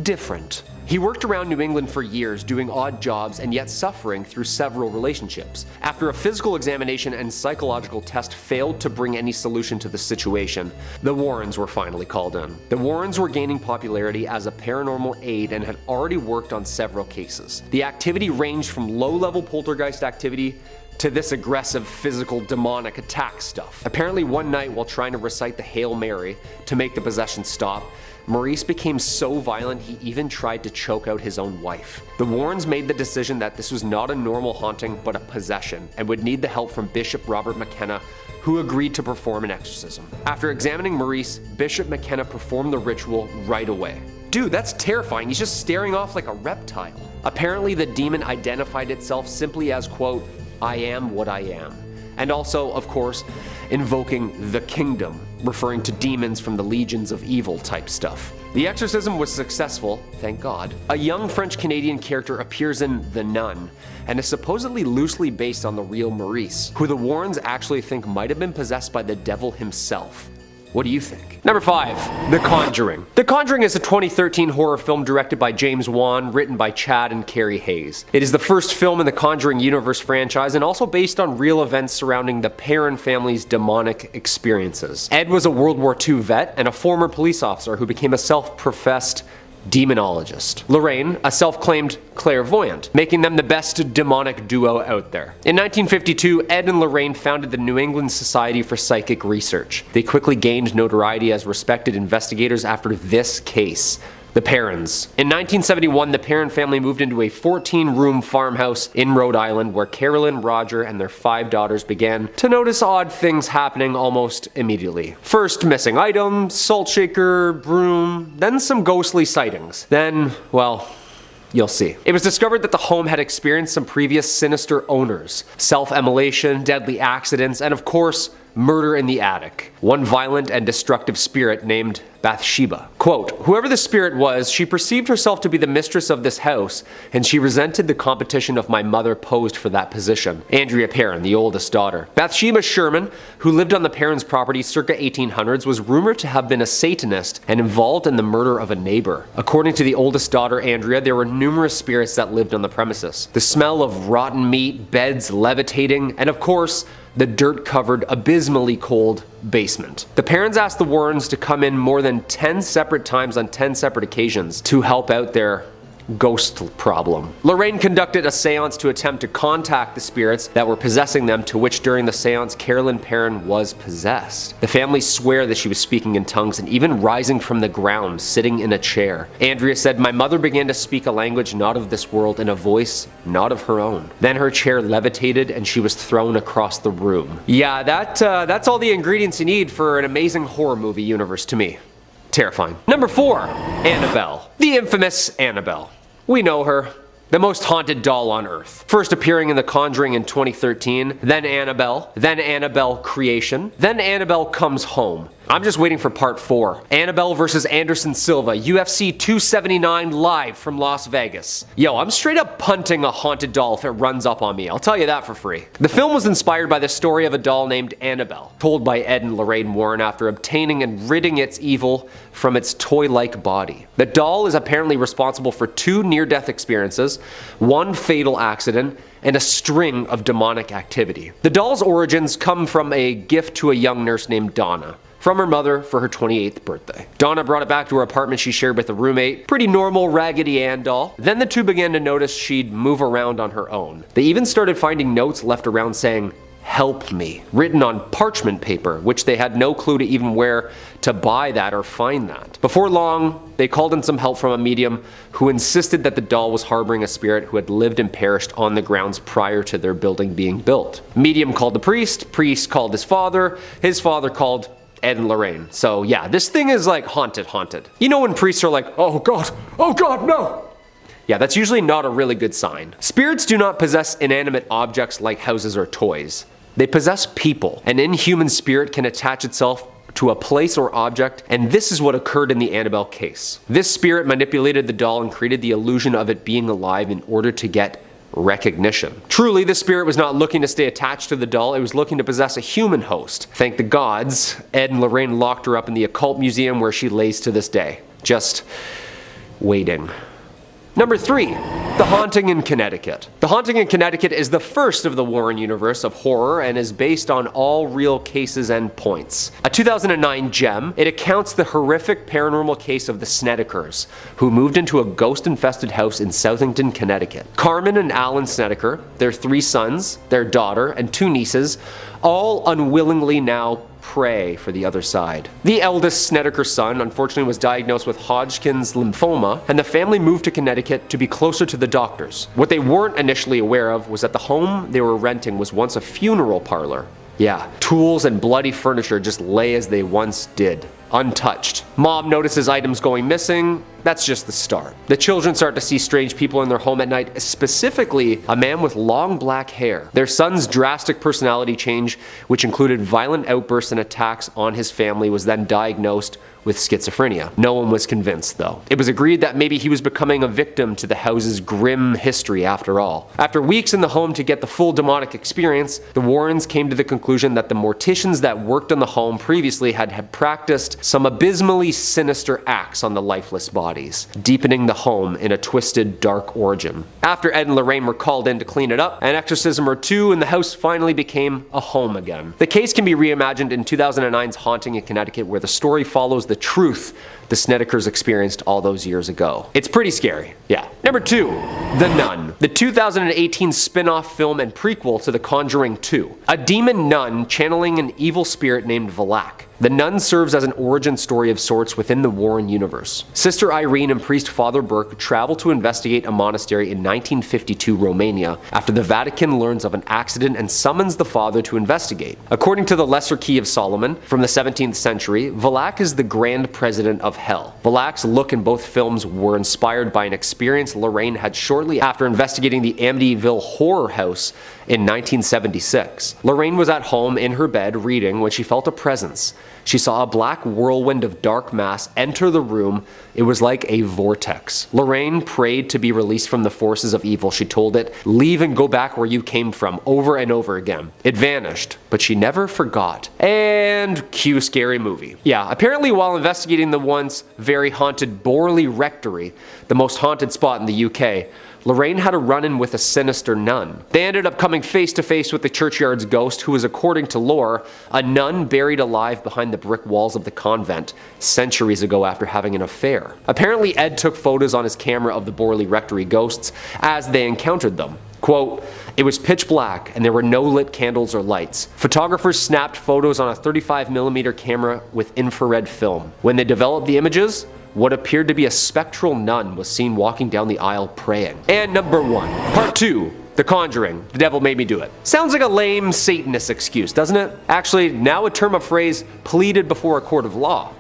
different. He worked around New England for years, doing odd jobs and yet suffering through several relationships. After a physical examination and psychological test failed to bring any solution to the situation, the Warrens were finally called in. The Warrens were gaining popularity as a paranormal aid and had already worked on several cases. The activity ranged from low-level poltergeist activity to this aggressive physical demonic attack stuff. Apparently one night while trying to recite the Hail Mary to make the possession stop, Maurice became so violent he even tried to choke out his own wife. The Warrens made the decision that this was not a normal haunting but a possession and would need the help from Bishop Robert McKenna, who agreed to perform an exorcism. After examining Maurice, Bishop McKenna performed the ritual right away. Dude, that's terrifying. He's just staring off like a reptile. Apparently the demon identified itself simply as, quote, "I am what I am." And also, of course, invoking the kingdom, referring to demons from the legions of evil type stuff. The exorcism was successful, thank God. A young French-Canadian character appears in The Nun, and is supposedly loosely based on the real Maurice, who the Warrens actually think might have been possessed by the devil himself. What do you think? Number 5, The Conjuring. The Conjuring is a 2013 horror film directed by James Wan, written by Chad and Carrie Hayes. It is the first film in the Conjuring universe franchise and also based on real events surrounding the Perron family's demonic experiences. Ed was a World War II vet and a former police officer who became a self-professed demonologist. Lorraine, a self-claimed clairvoyant, making them the best demonic duo out there. In 1952, Ed and Lorraine founded the New England Society for Psychic Research. They quickly gained notoriety as respected investigators after this case. The Perrons. In 1971, the Perron family moved into a 14-room farmhouse in Rhode Island where Carolyn, Roger, and their 5 daughters began to notice odd things happening almost immediately. First, missing items, salt shaker, broom, then some ghostly sightings. Then, well, you'll see. It was discovered that the home had experienced some previous sinister owners, self-immolation, deadly accidents, and of course, murder in the attic. One violent and destructive spirit named Bathsheba. Quote, "Whoever the spirit was, she perceived herself to be the mistress of this house, and she resented the competition of my mother posed for that position." Andrea Perron, the oldest daughter. Bathsheba Sherman, who lived on the Perrons' property circa 1800s, was rumored to have been a Satanist and involved in the murder of a neighbor. According to the oldest daughter, Andrea, there were numerous spirits that lived on the premises. The smell of rotten meat, beds levitating, and of course, the dirt-covered, abysmally cold basement. The Perrons asked the Warrens to come in more than 10 separate times on 10 separate occasions to help out their ghost problem. Lorraine conducted a seance to attempt to contact the spirits that were possessing them, to which during the seance Carolyn Perron was possessed. The family swear that she was speaking in tongues and even rising from the ground, sitting in a chair. Andrea said, "My mother began to speak a language not of this world in a voice not of her own. Then her chair levitated and she was thrown across the room." Yeah, that's all the ingredients you need for an amazing horror movie universe to me. Terrifying. Number 4, Annabelle. The infamous Annabelle. We know her. The most haunted doll on Earth. First appearing in The Conjuring in 2013, then Annabelle Creation, then Annabelle Comes Home. I'm just waiting for part 4. Annabelle vs. Anderson Silva, UFC 279 live from Las Vegas. Yo, I'm straight up punting a haunted doll if it runs up on me, I'll tell you that for free. The film was inspired by the story of a doll named Annabelle, told by Ed and Lorraine Warren after obtaining and ridding its evil from its toy-like body. The doll is apparently responsible for 2 near-death experiences, 1 fatal accident, and a string of demonic activity. The doll's origins come from a gift to a young nurse named Donna from her mother for her 28th birthday. Donna brought it back to her apartment she shared with a roommate. Pretty normal Raggedy Ann doll. Then the two began to notice she'd move around on her own. They even started finding notes left around saying, "Help me," written on parchment paper, which they had no clue to even where to buy that or find that. Before long, they called in some help from a medium who insisted that the doll was harboring a spirit who had lived and perished on the grounds prior to their building being built. Medium called the priest called his father called Ed and Lorraine. So yeah, this thing is like haunted. You know when priests are like, oh God, no. Yeah, that's usually not a really good sign. Spirits do not possess inanimate objects like houses or toys. They possess people. An inhuman spirit can attach itself to a place or object, and this is what occurred in the Annabelle case. This spirit manipulated the doll and created the illusion of it being alive in order to get recognition. Truly, the spirit was not looking to stay attached to the doll, it was looking to possess a human host. Thank the gods, Ed and Lorraine locked her up in the Occult Museum where she lays to this day. Just waiting. Number 3, The Haunting in Connecticut. The Haunting in Connecticut is the first of the Warren universe of horror and is based on all real cases and points. A 2009 gem, it accounts the horrific paranormal case of the Snedekers, who moved into a ghost-infested house in Southington, Connecticut. Carmen and Alan Snedeker, their 3 sons, their daughter, and 2 nieces, all unwillingly now pray for the other side. The eldest Snedeker son unfortunately was diagnosed with Hodgkin's lymphoma, and the family moved to Connecticut to be closer to the doctors. What they weren't initially aware of was that the home they were renting was once a funeral parlor. Yeah, tools and bloody furniture just lay as they once did, untouched. Mom notices items going missing. That's just the start. The children start to see strange people in their home at night, specifically a man with long black hair. Their son's drastic personality change, which included violent outbursts and attacks on his family, was then diagnosed with schizophrenia. No one was convinced, though. It was agreed that maybe he was becoming a victim to the house's grim history after all. After weeks in the home to get the full demonic experience, the Warrens came to the conclusion that the morticians that worked on the home previously had practiced some abysmally sinister acts on the lifeless bodies, deepening the home in a twisted, dark origin. After Ed and Lorraine were called in to clean it up, an exorcism or 2, and the house finally became a home again. The case can be reimagined in 2009's Haunting in Connecticut, where the story follows the truth the Snedekers experienced all those years ago. It's pretty scary, yeah. Number 2, The Nun. The 2018 spin-off film and prequel to The Conjuring 2. A demon nun channeling an evil spirit named Valak. The Nun serves as an origin story of sorts within the Warren universe. Sister Irene and priest Father Burke travel to investigate a monastery in 1952 Romania after the Vatican learns of an accident and summons the father to investigate. According to the Lesser Key of Solomon from the 17th century, Valak is the Grand President of Hell. Valak's look in both films were inspired by an experience Lorraine had shortly after investigating the Amityville horror house in 1976. Lorraine was at home in her bed reading when she felt a presence. She saw a black whirlwind of dark mass enter the room. It was like a vortex. Lorraine prayed to be released from the forces of evil. She told it, "Leave and go back where you came from," over and over again. It vanished, but she never forgot. And cue scary movie. Yeah, apparently while investigating the once very haunted Borley Rectory, the most haunted spot in the UK, Lorraine had a run-in with a sinister nun. They ended up coming face to face with the churchyard's ghost, who was, according to lore, a nun buried alive behind the brick walls of the convent centuries ago after having an affair. Apparently Ed took photos on his camera of the Borley Rectory ghosts as they encountered them. Quote, "It was pitch black and there were no lit candles or lights. Photographers snapped photos on a 35mm camera with infrared film. When they developed the images, what appeared to be a spectral nun was seen walking down the aisle praying." And number 1, part 2, The Conjuring, The Devil Made Me Do It. Sounds like a lame Satanist excuse, doesn't it? Actually, now a term of phrase pleaded before a court of law.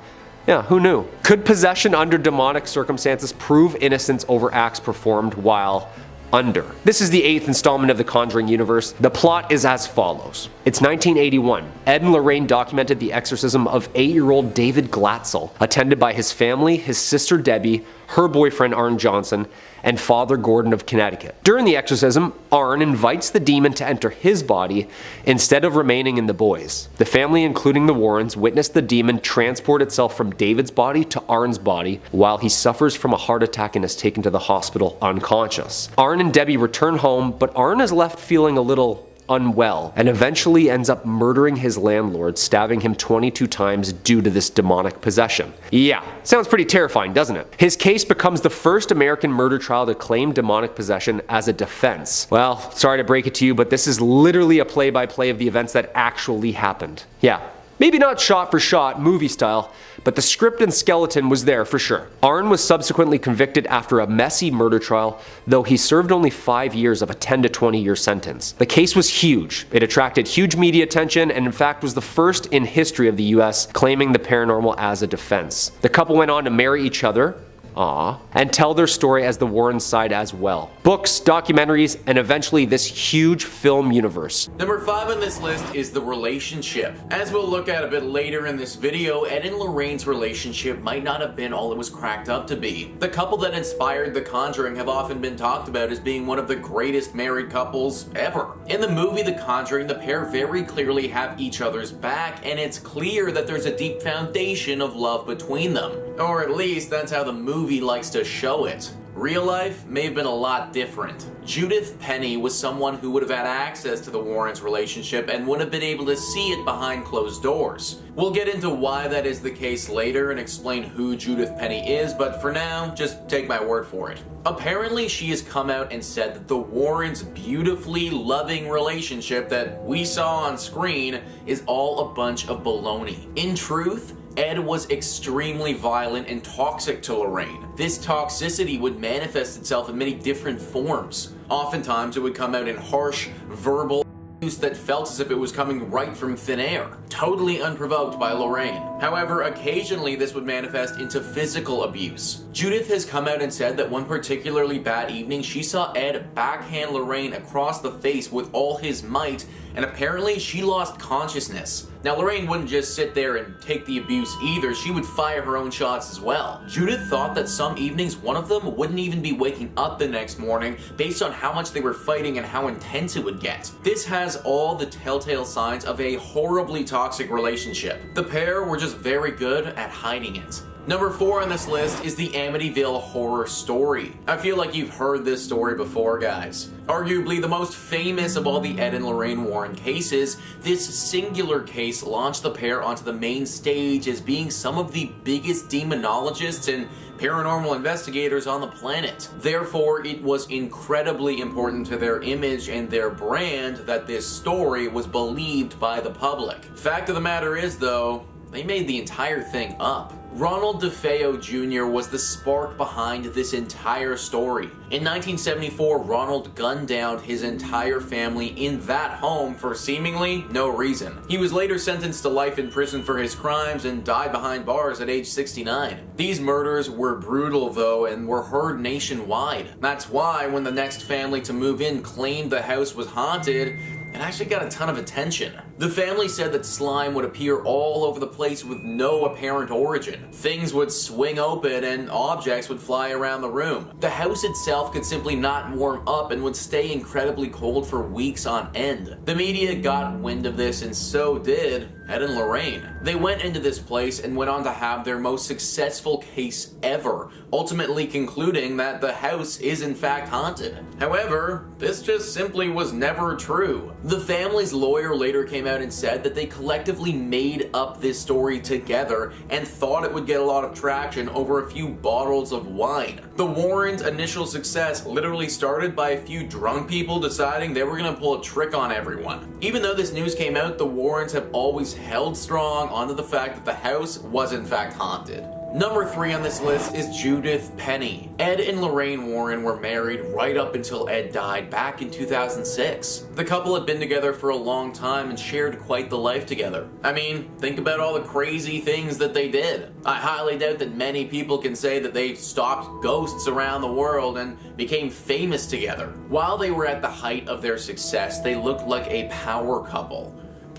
Yeah, who knew? Could possession under demonic circumstances prove innocence over acts performed while under? This is the 8th installment of the Conjuring universe. The plot is as follows. It's 1981. Ed and Lorraine documented the exorcism of 8-year-old David Glatzel, attended by his family, his sister Debbie, her boyfriend Arn Johnson, and Father Gordon of Connecticut. During the exorcism, Arn invites the demon to enter his body instead of remaining in the boy's. The family, including the Warrens, witnessed the demon transport itself from David's body to Arn's body while he suffers from a heart attack and is taken to the hospital unconscious. Arn and Debbie return home, but Arn is left feeling a little unwell and eventually ends up murdering his landlord, stabbing him 22 times due to this demonic possession. Yeah, sounds pretty terrifying, doesn't it? His case becomes the first American murder trial to claim demonic possession as a defense. Well, sorry to break it to you, but this is literally a play-by-play of the events that actually happened. Yeah, Maybe not shot for shot, movie style, but the script and skeleton was there for sure. Arn was subsequently convicted after a messy murder trial, though he served only 5 years of a 10 to 20 year sentence. The case was huge. It attracted huge media attention and in fact was the first in history of the US claiming the paranormal as a defense. The couple went on to marry each other, and tell their story as the Warren side as well. Books, documentaries, and eventually this huge film universe. Number 5 on this list is the relationship. As we'll look at a bit later in this video, Ed and Lorraine's relationship might not have been all it was cracked up to be. The couple that inspired The Conjuring have often been talked about as being one of the greatest married couples ever. In the movie The Conjuring, the pair very clearly have each other's back, and it's clear that there's a deep foundation of love between them. Or at least that's how the movie likes to show it. Real life may have been a lot different. Judith Penny was someone who would have had access to the Warrens' relationship and would have been able to see it behind closed doors. We'll get into why that is the case later and explain who Judith Penny is, but for now, just take my word for it. Apparently, she has come out and said that the Warrens' beautifully loving relationship that we saw on screen is all a bunch of baloney. In truth, Ed was extremely violent and toxic to Lorraine. This toxicity would manifest itself in many different forms. Oftentimes, it would come out in harsh, verbal abuse that felt as if it was coming right from thin air, totally unprovoked by Lorraine. However, occasionally this would manifest into physical abuse. Judith has come out and said that one particularly bad evening she saw Ed backhand Lorraine across the face with all his might, and apparently she lost consciousness. Now, Lorraine wouldn't just sit there and take the abuse either, she would fire her own shots as well. Judith thought that some evenings one of them wouldn't even be waking up the next morning based on how much they were fighting and how intense it would get. This has all the telltale signs of a horribly toxic relationship. The pair were just very good at hiding it. Number 4 on this list is the Amityville horror story. I feel like you've heard this story before, guys. Arguably the most famous of all the Ed and Lorraine Warren cases, this singular case launched the pair onto the main stage as being some of the biggest demonologists and paranormal investigators on the planet. Therefore, it was incredibly important to their image and their brand that this story was believed by the public. Fact of the matter is, though, they made the entire thing up. Ronald DeFeo Jr. was the spark behind this entire story. In 1974, Ronald gunned down his entire family in that home for seemingly no reason. He was later sentenced to life in prison for his crimes and died behind bars at age 69. These murders were brutal though and were heard nationwide. That's why when the next family to move in claimed the house was haunted, it actually got a ton of attention. The family said that slime would appear all over the place with no apparent origin. Things would swing open and objects would fly around the room. The house itself could simply not warm up and would stay incredibly cold for weeks on end. The media got wind of this and so did Ed and Lorraine. They went into this place and went on to have their most successful case ever, ultimately concluding that the house is in fact haunted. However, this just simply was never true. The family's lawyer later came out and said that they collectively made up this story together and thought it would get a lot of traction over a few bottles of wine. The Warrens' initial success literally started by a few drunk people deciding they were gonna pull a trick on everyone. Even though this news came out, the Warrens have always held strong onto the fact that the house was in fact haunted. Number 3 on this list is Judith Penny. Ed and Lorraine Warren were married right up until Ed died back in 2006. The couple had been together for a long time and shared quite the life together. I mean, think about all the crazy things that they did. I highly doubt that many people can say that they stopped ghosts around the world and became famous together. While they were at the height of their success, they looked like a power couple.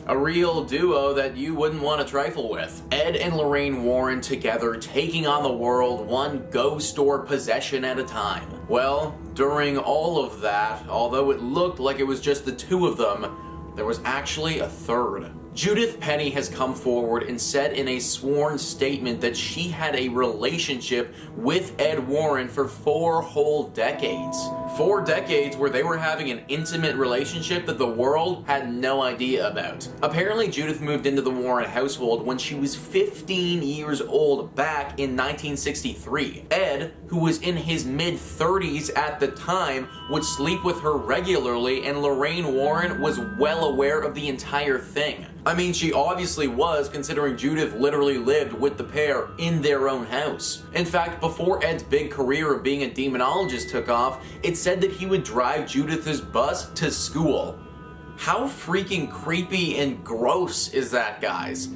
A real duo that you wouldn't want to trifle with. Ed and Lorraine Warren together taking on the world one ghost or possession at a time. Well, during all of that, although it looked like it was just the two of them, there was actually a third. Judith Penny has come forward and said in a sworn statement that she had a relationship with Ed Warren for 4 whole decades. 4 decades where they were having an intimate relationship that the world had no idea about. Apparently, Judith moved into the Warren household when she was 15 years old back in 1963. Ed, who was in his mid-30s at the time, would sleep with her regularly, and Lorraine Warren was well aware of the entire thing. I mean, she obviously was, considering Judith literally lived with the pair in their own house. In fact, before Ed's big career of being a demonologist took off, it said that he would drive Judith's bus to school. How freaking creepy and gross is that, guys?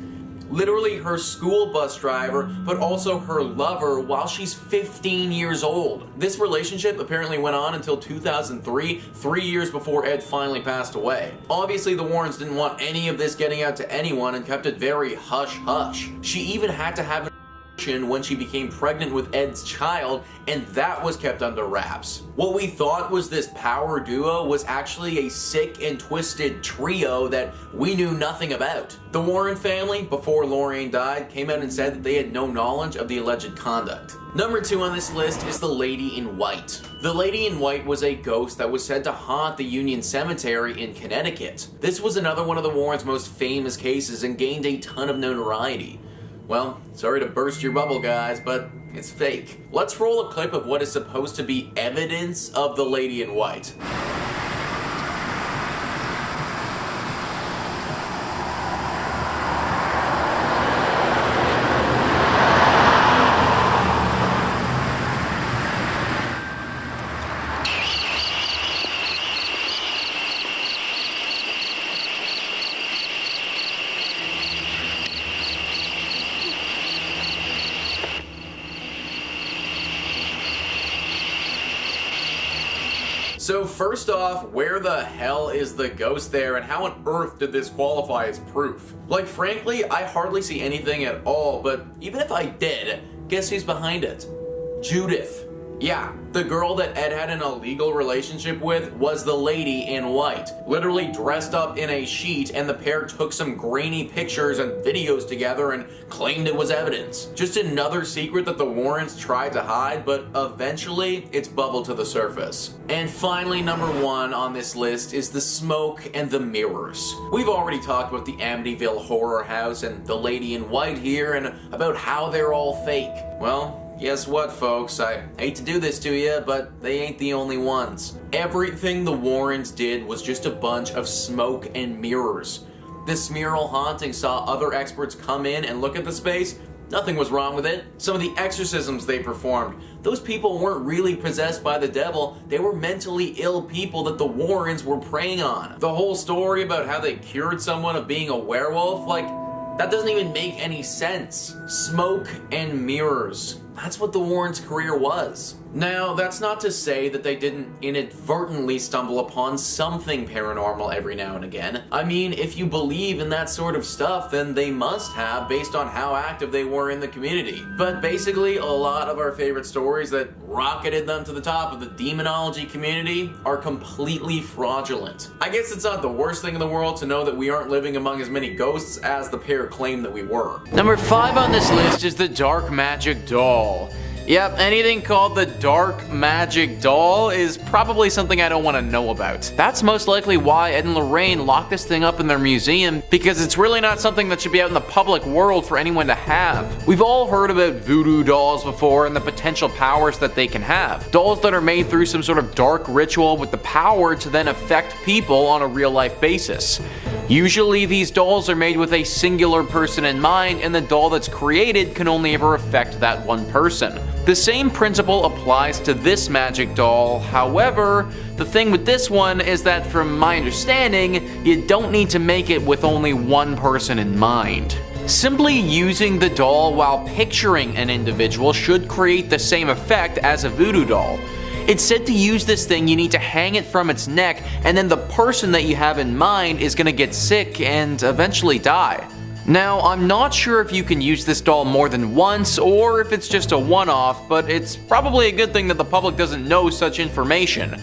Literally her school bus driver, but also her lover while she's 15 years old. This relationship apparently went on until 2003, 3 years before Ed finally passed away. Obviously, the Warrens didn't want any of this getting out to anyone and kept it very hush-hush. She even had to have when she became pregnant with Ed's child, and that was kept under wraps. What we thought was this power duo was actually a sick and twisted trio that we knew nothing about. The Warren family, before Lorraine died, came out and said that they had no knowledge of the alleged conduct. Number 2 on this list is the Lady in White. The Lady in White was a ghost that was said to haunt the Union Cemetery in Connecticut. This was another one of the Warrens' most famous cases and gained a ton of notoriety. Well, sorry to burst your bubble, guys, but it's fake. Let's roll a clip of what is supposed to be evidence of the Lady in White. So first off, where the hell is the ghost there, and how on earth did this qualify as proof? Like, frankly, I hardly see anything at all, but even if I did, guess who's behind it? Judith. Yeah, the girl that Ed had an illegal relationship with was the Lady in White, literally dressed up in a sheet, and the pair took some grainy pictures and videos together and claimed it was evidence. Just another secret that the Warrens tried to hide, but eventually it's bubbled to the surface. And finally, number 1 on this list is the smoke and the mirrors. We've already talked about the Amityville horror house and the Lady in White here, and about how they're all fake. Well, guess what, folks? I hate to do this to you, but they ain't the only ones. Everything the Warrens did was just a bunch of smoke and mirrors. This mural haunting saw other experts come in and look at the space. Nothing was wrong with it. Some of the exorcisms they performed, those people weren't really possessed by the devil. They were mentally ill people that the Warrens were preying on. The whole story about how they cured someone of being a werewolf, like, that doesn't even make any sense. Smoke and mirrors. That's what the Warrens' career was. Now, that's not to say that they didn't inadvertently stumble upon something paranormal every now and again. I mean, if you believe in that sort of stuff, then they must have, based on how active they were in the community. But basically, a lot of our favorite stories that rocketed them to the top of the demonology community are completely fraudulent. I guess it's not the worst thing in the world to know that we aren't living among as many ghosts as the pair claim that we were. Number 5 on this list is the Dark Magic Doll. Yep, anything called the Dark Magic Doll is probably something I don't want to know about. That's most likely why Ed and Lorraine locked this thing up in their museum, because it's really not something that should be out in the public world for anyone to have. We've all heard about voodoo dolls before and the potential powers that they can have. Dolls that are made through some sort of dark ritual with the power to then affect people on a real-life basis. Usually these dolls are made with a singular person in mind, and the doll that's created can only ever affect that one person. The same principle applies to this magic doll. However, the thing with this one is that from my understanding, you don't need to make it with only one person in mind. Simply using the doll while picturing an individual should create the same effect as a voodoo doll. It's said to use this thing, you need to hang it from its neck, and then the person that you have in mind is going to get sick and eventually die. Now, I'm not sure if you can use this doll more than once, or if it's just a one-off, but it's probably a good thing that the public doesn't know such information.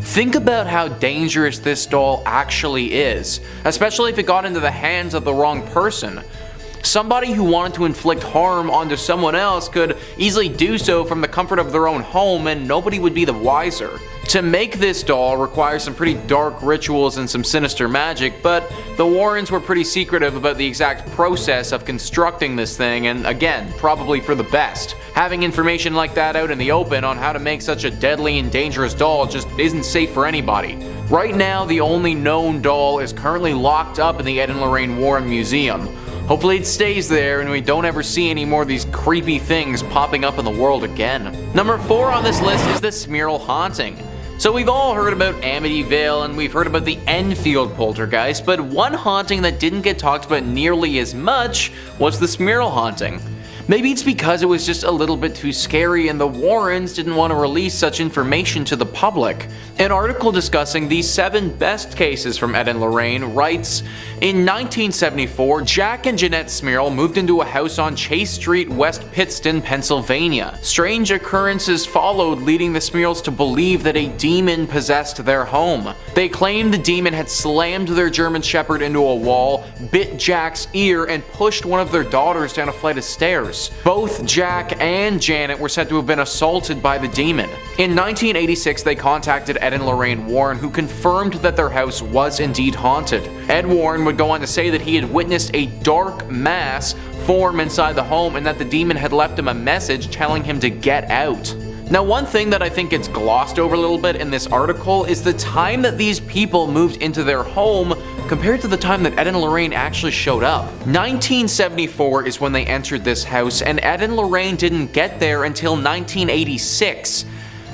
Think about how dangerous this doll actually is, especially if it got into the hands of the wrong person. Somebody who wanted to inflict harm onto someone else could easily do so from the comfort of their own home and nobody would be the wiser. To make this doll requires some pretty dark rituals and some sinister magic, but the Warrens were pretty secretive about the exact process of constructing this thing, and again, probably for the best. Having information like that out in the open on how to make such a deadly and dangerous doll just isn't safe for anybody. Right now, the only known doll is currently locked up in the Ed and Lorraine Warren Museum. Hopefully it stays there and we don't ever see any more of these creepy things popping up in the world again. Number 4 on this list is the Smyrl haunting. So we've all heard about Amityville and we've heard about the Enfield poltergeist, but one haunting that didn't get talked about nearly as much was the Smyrl haunting. Maybe it's because it was just a little bit too scary and the Warrens didn't want to release such information to the public. An article discussing the 7 best cases from Ed and Lorraine writes, in 1974, Jack and Jeanette Smyrl moved into a house on Chase Street, West Pittston, Pennsylvania. Strange occurrences followed, leading the Smyrls to believe that a demon possessed their home. They claimed the demon had slammed their German Shepherd into a wall, bit Jack's ear, and pushed one of their daughters down a flight of stairs. Both Jack and Janet were said to have been assaulted by the demon. In 1986, they contacted Ed and Lorraine Warren, who confirmed that their house was indeed haunted. Ed Warren would go on to say that he had witnessed a dark mass form inside the home and that the demon had left him a message telling him to get out. Now, one thing that I think gets glossed over a little bit in this article is the time that these people moved into their home compared to the time that Ed and Lorraine actually showed up. 1974 is when they entered this house, and Ed and Lorraine didn't get there until 1986.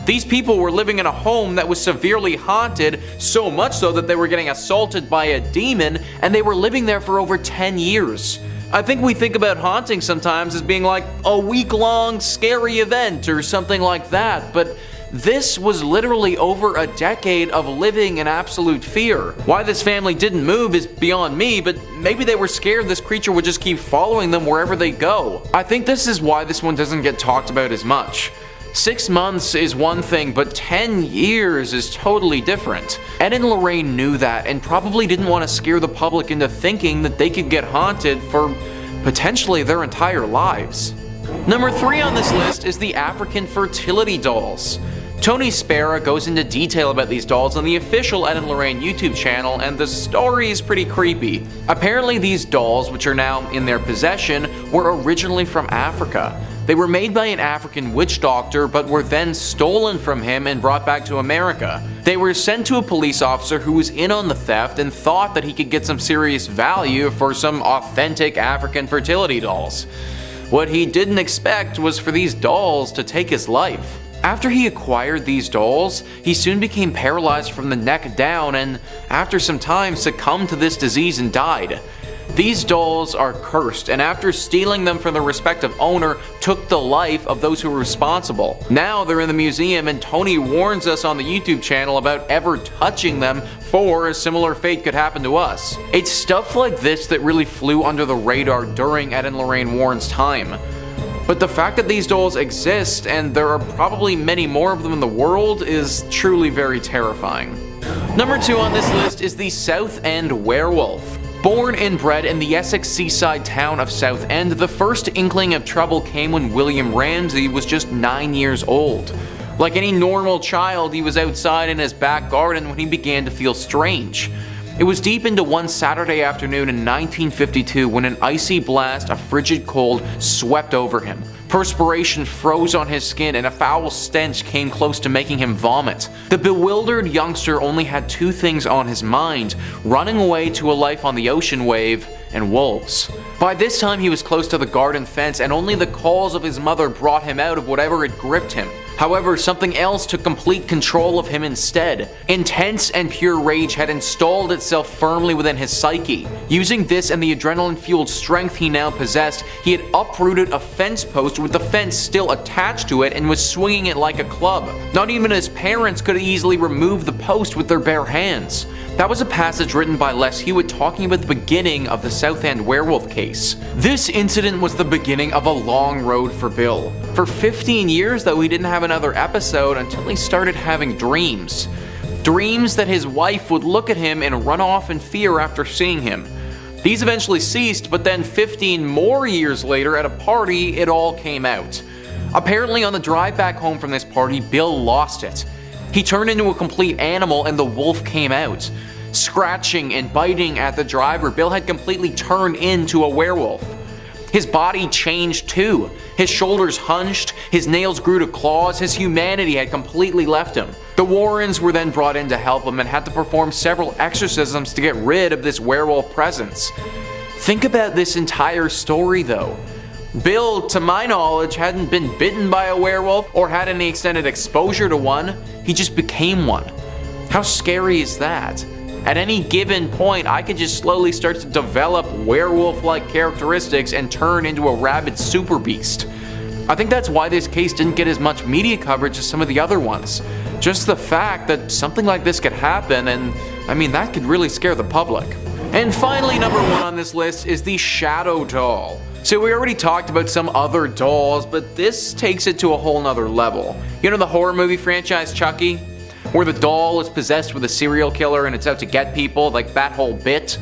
These people were living in a home that was severely haunted, so much so that they were getting assaulted by a demon, and they were living there for over 10 years. I think we think about haunting sometimes as being like a week-long scary event or something like that, but this was literally over a decade of living in absolute fear. Why this family didn't move is beyond me, but maybe they were scared this creature would just keep following them wherever they go. I think this is why this one doesn't get talked about as much. 6 months is one thing, but 10 years is totally different. Ed and Lorraine knew that and probably didn't want to scare the public into thinking that they could get haunted for potentially their entire lives. Number 3 on this list is the African fertility dolls. Tony Spera goes into detail about these dolls on the official Ed and Lorraine YouTube channel, and the story is pretty creepy. Apparently these dolls, which are now in their possession, were originally from Africa. They were made by an African witch doctor, but were then stolen from him and brought back to America. They were sent to a police officer who was in on the theft and thought that he could get some serious value for some authentic African fertility dolls. What he didn't expect was for these dolls to take his life. After he acquired these dolls, he soon became paralyzed from the neck down and, after some time, succumbed to this disease and died. These dolls are cursed, and after stealing them from their respective owner, took the life of those who were responsible. Now they're in the museum, and Tony warns us on the YouTube channel about ever touching them, for a similar fate could happen to us. It's stuff like this that really flew under the radar during Ed and Lorraine Warren's time. But the fact that these dolls exist, and there are probably many more of them in the world, is truly very terrifying. Number 2 on this list is the South End Werewolf. Born and bred in the Essex seaside town of Southend, the first inkling of trouble came when William Ramsey was just 9 years old. Like any normal child, he was outside in his back garden when he began to feel strange. It was deep into one Saturday afternoon in 1952 when an icy blast of frigid cold swept over him. Perspiration froze on his skin and a foul stench came close to making him vomit. The bewildered youngster only had 2 things on his mind: running away to a life on the ocean wave and wolves. By this time he was close to the garden fence, and only the calls of his mother brought him out of whatever had gripped him. However, something else took complete control of him instead. Intense and pure rage had installed itself firmly within his psyche. Using this and the adrenaline-fueled strength he now possessed, he had uprooted a fence post with the fence still attached to it and was swinging it like a club. Not even his parents could easily remove the post with their bare hands. That was a passage written by Les Hewitt talking about the beginning of the Southend werewolf case. This incident was the beginning of a long road for Bill. For 15 years, though, he didn't have another episode until he started having dreams. Dreams that his wife would look at him and run off in fear after seeing him. These eventually ceased, but then 15 more years later at a party, it all came out. Apparently on the drive back home from this party, Bill lost it. He turned into a complete animal and the wolf came out. Scratching and biting at the driver, Bill had completely turned into a werewolf. His body changed too. His shoulders hunched, his nails grew to claws, his humanity had completely left him. The Warrens were then brought in to help him and had to perform several exorcisms to get rid of this werewolf presence. Think about this entire story though. Bill, to my knowledge, hadn't been bitten by a werewolf or had any extended exposure to one, he just became one. How scary is that? At any given point, I could just slowly start to develop werewolf-like characteristics and turn into a rabid super beast. I think that's why this case didn't get as much media coverage as some of the other ones. Just the fact that something like this could happen, and I mean, that could really scare the public. And finally, number 1 on this list is the shadow doll. So we already talked about some other dolls, but this takes it to a whole nother level. You know the horror movie franchise Chucky? Where the doll is possessed with a serial killer and it's out to get people, like that whole bit?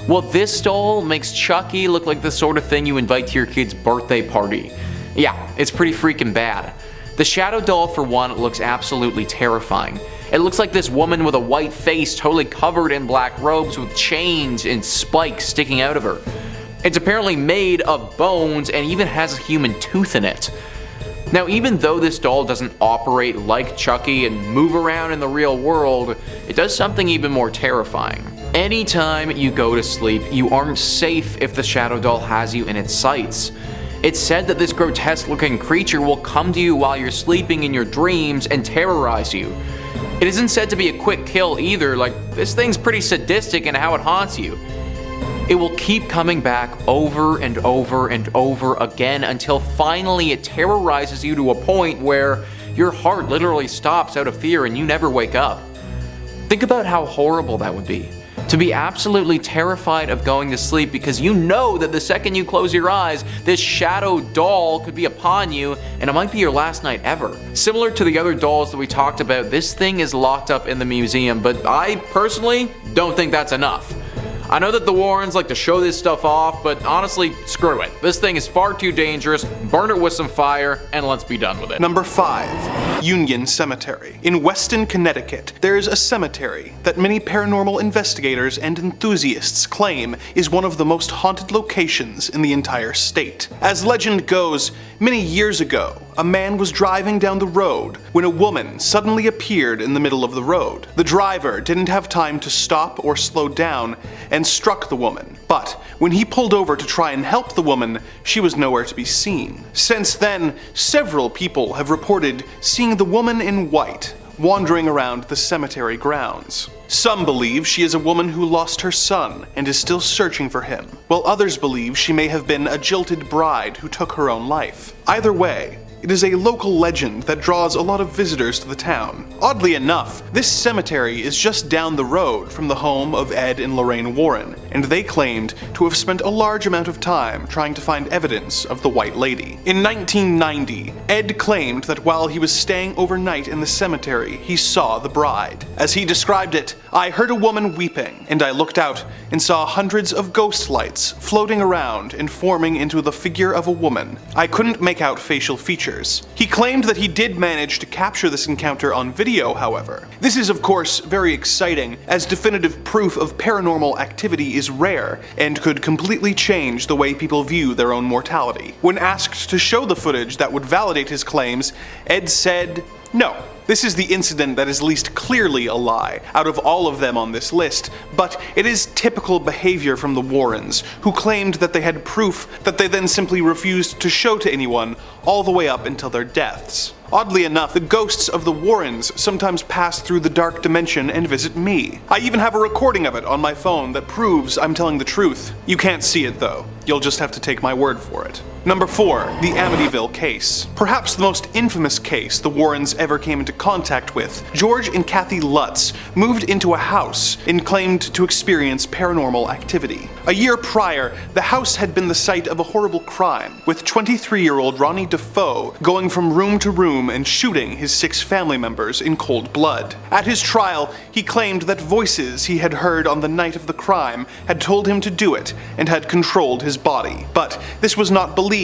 Well, this doll makes Chucky look like the sort of thing you invite to your kid's birthday party. Yeah, it's pretty freaking bad. The shadow doll, for one, looks absolutely terrifying. It looks like this woman with a white face totally covered in black robes with chains and spikes sticking out of her. It's apparently made of bones and even has a human tooth in it. Now, even though this doll doesn't operate like Chucky and move around in the real world, it does something even more terrifying. Anytime you go to sleep, you aren't safe if the shadow doll has you in its sights. It's said that this grotesque looking creature will come to you while you're sleeping in your dreams and terrorize you. It isn't said to be a quick kill either, like this thing's pretty sadistic in how it haunts you. It will keep coming back over and over and over again until finally it terrorizes you to a point where your heart literally stops out of fear and you never wake up. Think about how horrible that would be. To be absolutely terrified of going to sleep because you know that the second you close your eyes, this shadow doll could be upon you and it might be your last night ever. Similar to the other dolls that we talked about, this thing is locked up in the museum, but I personally don't think that's enough. I know that the Warrens like to show this stuff off, but honestly, screw it. This thing is far too dangerous, burn it with some fire, and let's be done with it. Number 5. Union Cemetery. In Weston, Connecticut, there is a cemetery that many paranormal investigators and enthusiasts claim is one of the most haunted locations in the entire state. As legend goes, many years ago, a man was driving down the road when a woman suddenly appeared in the middle of the road. The driver didn't have time to stop or slow down and struck the woman, but when he pulled over to try and help the woman, she was nowhere to be seen. Since then, several people have reported seeing the woman in white wandering around the cemetery grounds. Some believe she is a woman who lost her son and is still searching for him, while others believe she may have been a jilted bride who took her own life. Either way, it is a local legend that draws a lot of visitors to the town. Oddly enough, this cemetery is just down the road from the home of Ed and Lorraine Warren, and they claimed to have spent a large amount of time trying to find evidence of the White Lady. In 1990, Ed claimed that while he was staying overnight in the cemetery, he saw the bride. As he described it, "I heard a woman weeping, and I looked out and saw hundreds of ghost lights floating around and forming into the figure of a woman. I couldn't make out facial features." He claimed that he did manage to capture this encounter on video, however. This is of course very exciting, as definitive proof of paranormal activity is rare and could completely change the way people view their own mortality. When asked to show the footage that would validate his claims, Ed said, "No. This is the incident that is least clearly a lie out of all of them on this list, but it is typical behavior from the Warrens, who claimed that they had proof that they then simply refused to show to anyone all the way up until their deaths." Oddly enough, the ghosts of the Warrens sometimes pass through the dark dimension and visit me. I even have a recording of it on my phone that proves I'm telling the truth. You can't see it though. You'll just have to take my word for it. Number 4. The Amityville Case. Perhaps the most infamous case the Warrens ever came into contact with. George and Kathy Lutz moved into a house and claimed to experience paranormal activity. A year prior, the house had been the site of a horrible crime, with 23-year-old Ronnie DeFeo going from room to room and shooting his 6 family members in cold blood. At his trial, he claimed that voices he had heard on the night of the crime had told him to do it and had controlled his body. But this was not believed,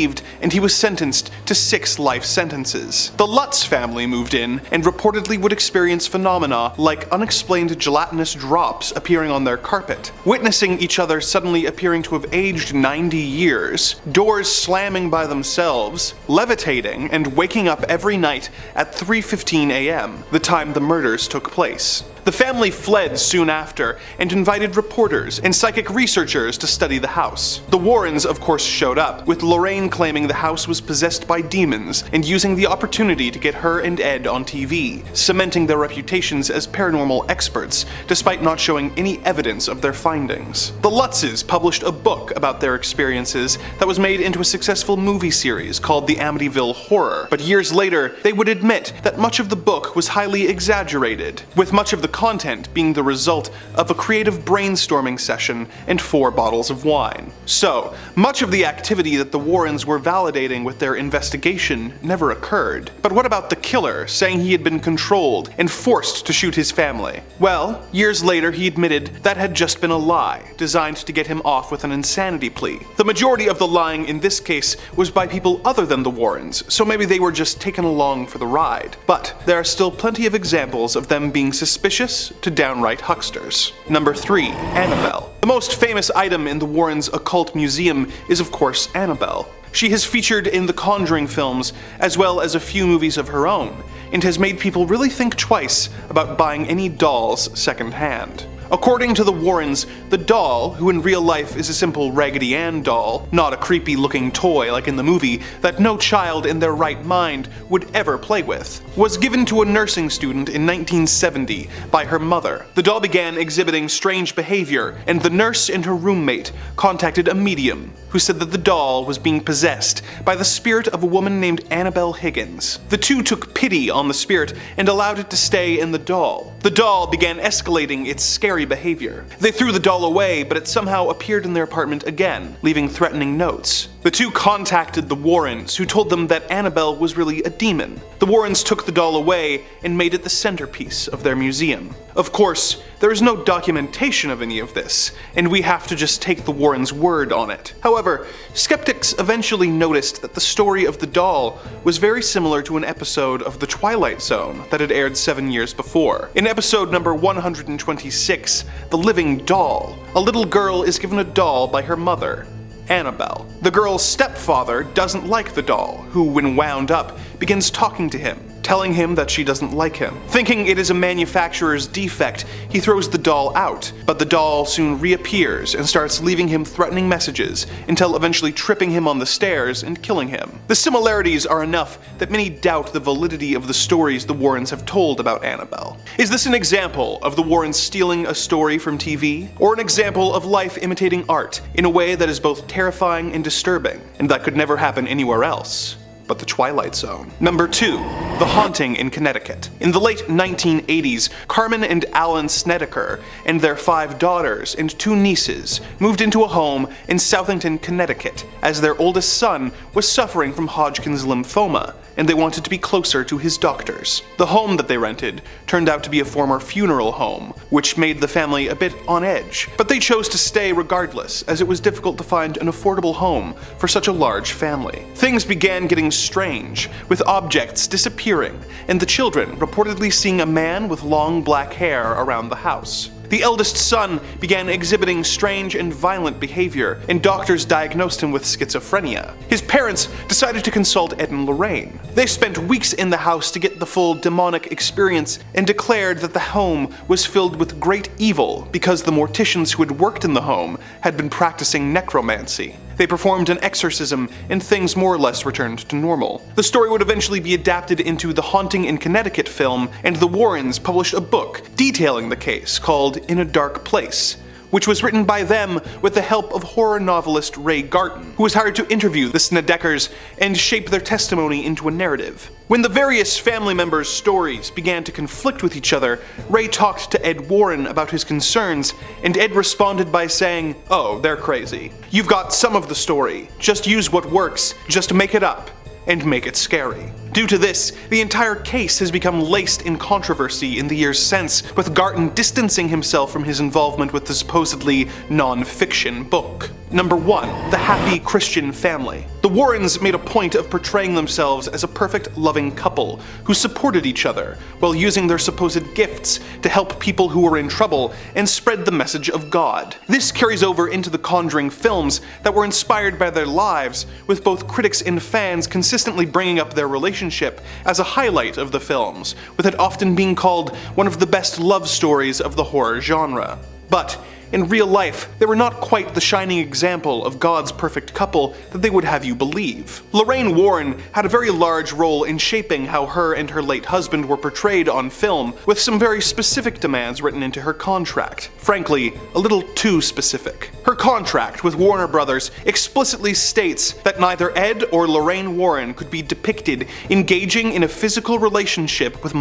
and he was sentenced to 6 life sentences. The Lutz family moved in and reportedly would experience phenomena like unexplained gelatinous drops appearing on their carpet, witnessing each other suddenly appearing to have aged 90 years, doors slamming by themselves, levitating, and waking up every night at 3:15 a.m., the time the murders took place. The family fled soon after and invited reporters and psychic researchers to study the house. The Warrens, of course, showed up, with Lorraine claiming the house was possessed by demons and using the opportunity to get her and Ed on TV, cementing their reputations as paranormal experts, despite not showing any evidence of their findings. The Lutzes published a book about their experiences that was made into a successful movie series called The Amityville Horror, but years later, they would admit that much of the book was highly exaggerated, with much of the content being the result of a creative brainstorming session and 4 bottles of wine. So, much of the activity that the Warrens were validating with their investigation never occurred. But what about the killer saying he had been controlled and forced to shoot his family? Well, years later he admitted that had just been a lie, designed to get him off with an insanity plea. The majority of the lying in this case was by people other than the Warrens, so maybe they were just taken along for the ride. But there are still plenty of examples of them being suspicious to downright hucksters. Number 3. Annabelle. The most famous item in the Warrens' occult museum is of course Annabelle. She has featured in the Conjuring films as well as a few movies of her own, and has made people really think twice about buying any dolls secondhand. According to the Warrens, the doll, who in real life is a simple Raggedy Ann doll, not a creepy looking toy like in the movie that no child in their right mind would ever play with, was given to a nursing student in 1970 by her mother. The doll began exhibiting strange behavior, and the nurse and her roommate contacted a medium who said that the doll was being possessed by the spirit of a woman named Annabelle Higgins. The two took pity on the spirit and allowed it to stay in the doll. The doll began escalating its scary behavior. They threw the doll away, but it somehow appeared in their apartment again, leaving threatening notes. The two contacted the Warrens, who told them that Annabelle was really a demon. The Warrens took the doll away and made it the centerpiece of their museum. Of course, there is no documentation of any of this, and we have to just take the Warrens' word on it. However, skeptics eventually noticed that the story of the doll was very similar to an episode of The Twilight Zone that had aired 7 years before. In episode number 126, The Living Doll, a little girl is given a doll by her mother, Annabelle. The girl's stepfather doesn't like the doll, who, when wound up, begins talking to him, telling him that she doesn't like him. Thinking it is a manufacturer's defect, he throws the doll out, but the doll soon reappears and starts leaving him threatening messages until eventually tripping him on the stairs and killing him. The similarities are enough that many doubt the validity of the stories the Warrens have told about Annabelle. Is this an example of the Warrens stealing a story from TV? Or an example of life imitating art in a way that is both terrifying and disturbing, and that could never happen anywhere else but the Twilight Zone? Number 2. The Haunting in Connecticut. In the late 1980s, Carmen and Alan Snedeker and their 5 daughters and 2 nieces moved into a home in Southington, Connecticut, as their oldest son was suffering from Hodgkin's lymphoma, and they wanted to be closer to his doctors. The home that they rented turned out to be a former funeral home, which made the family a bit on edge, but they chose to stay regardless, as it was difficult to find an affordable home for such a large family. Things began getting strange, with objects disappearing, and the children reportedly seeing a man with long black hair around the house. The eldest son began exhibiting strange and violent behavior, and doctors diagnosed him with schizophrenia. His parents decided to consult Ed and Lorraine. They spent weeks in the house to get the full demonic experience and declared that the home was filled with great evil because the morticians who had worked in the home had been practicing necromancy. They performed an exorcism, and things more or less returned to normal. The story would eventually be adapted into the Haunting in Connecticut film, and the Warrens published a book detailing the case called In a Dark Place, which was written by them with the help of horror novelist Ray Garton, who was hired to interview the Snedeckers and shape their testimony into a narrative. When the various family members' stories began to conflict with each other, Ray talked to Ed Warren about his concerns, and Ed responded by saying, "Oh, they're crazy. You've got some of the story. Just use what works, just make it up, and make it scary." Due to this, the entire case has become laced in controversy in the years since, with Garton distancing himself from his involvement with the supposedly non-fiction book. Number 1. The Happy Christian Family. The Warrens made a point of portraying themselves as a perfect, loving couple who supported each other while using their supposed gifts to help people who were in trouble and spread the message of God. This carries over into the Conjuring films that were inspired by their lives, with both critics and fans consistently bringing up their relationship as a highlight of the films, with it often being called one of the best love stories of the horror genre. But in real life, they were not quite the shining example of God's perfect couple that they would have you believe. Lorraine Warren had a very large role in shaping how her and her late husband were portrayed on film, with some very specific demands written into her contract. Frankly, a little too specific. Her contract with Warner Brothers explicitly states that neither Ed or Lorraine Warren could be depicted engaging in a physical relationship with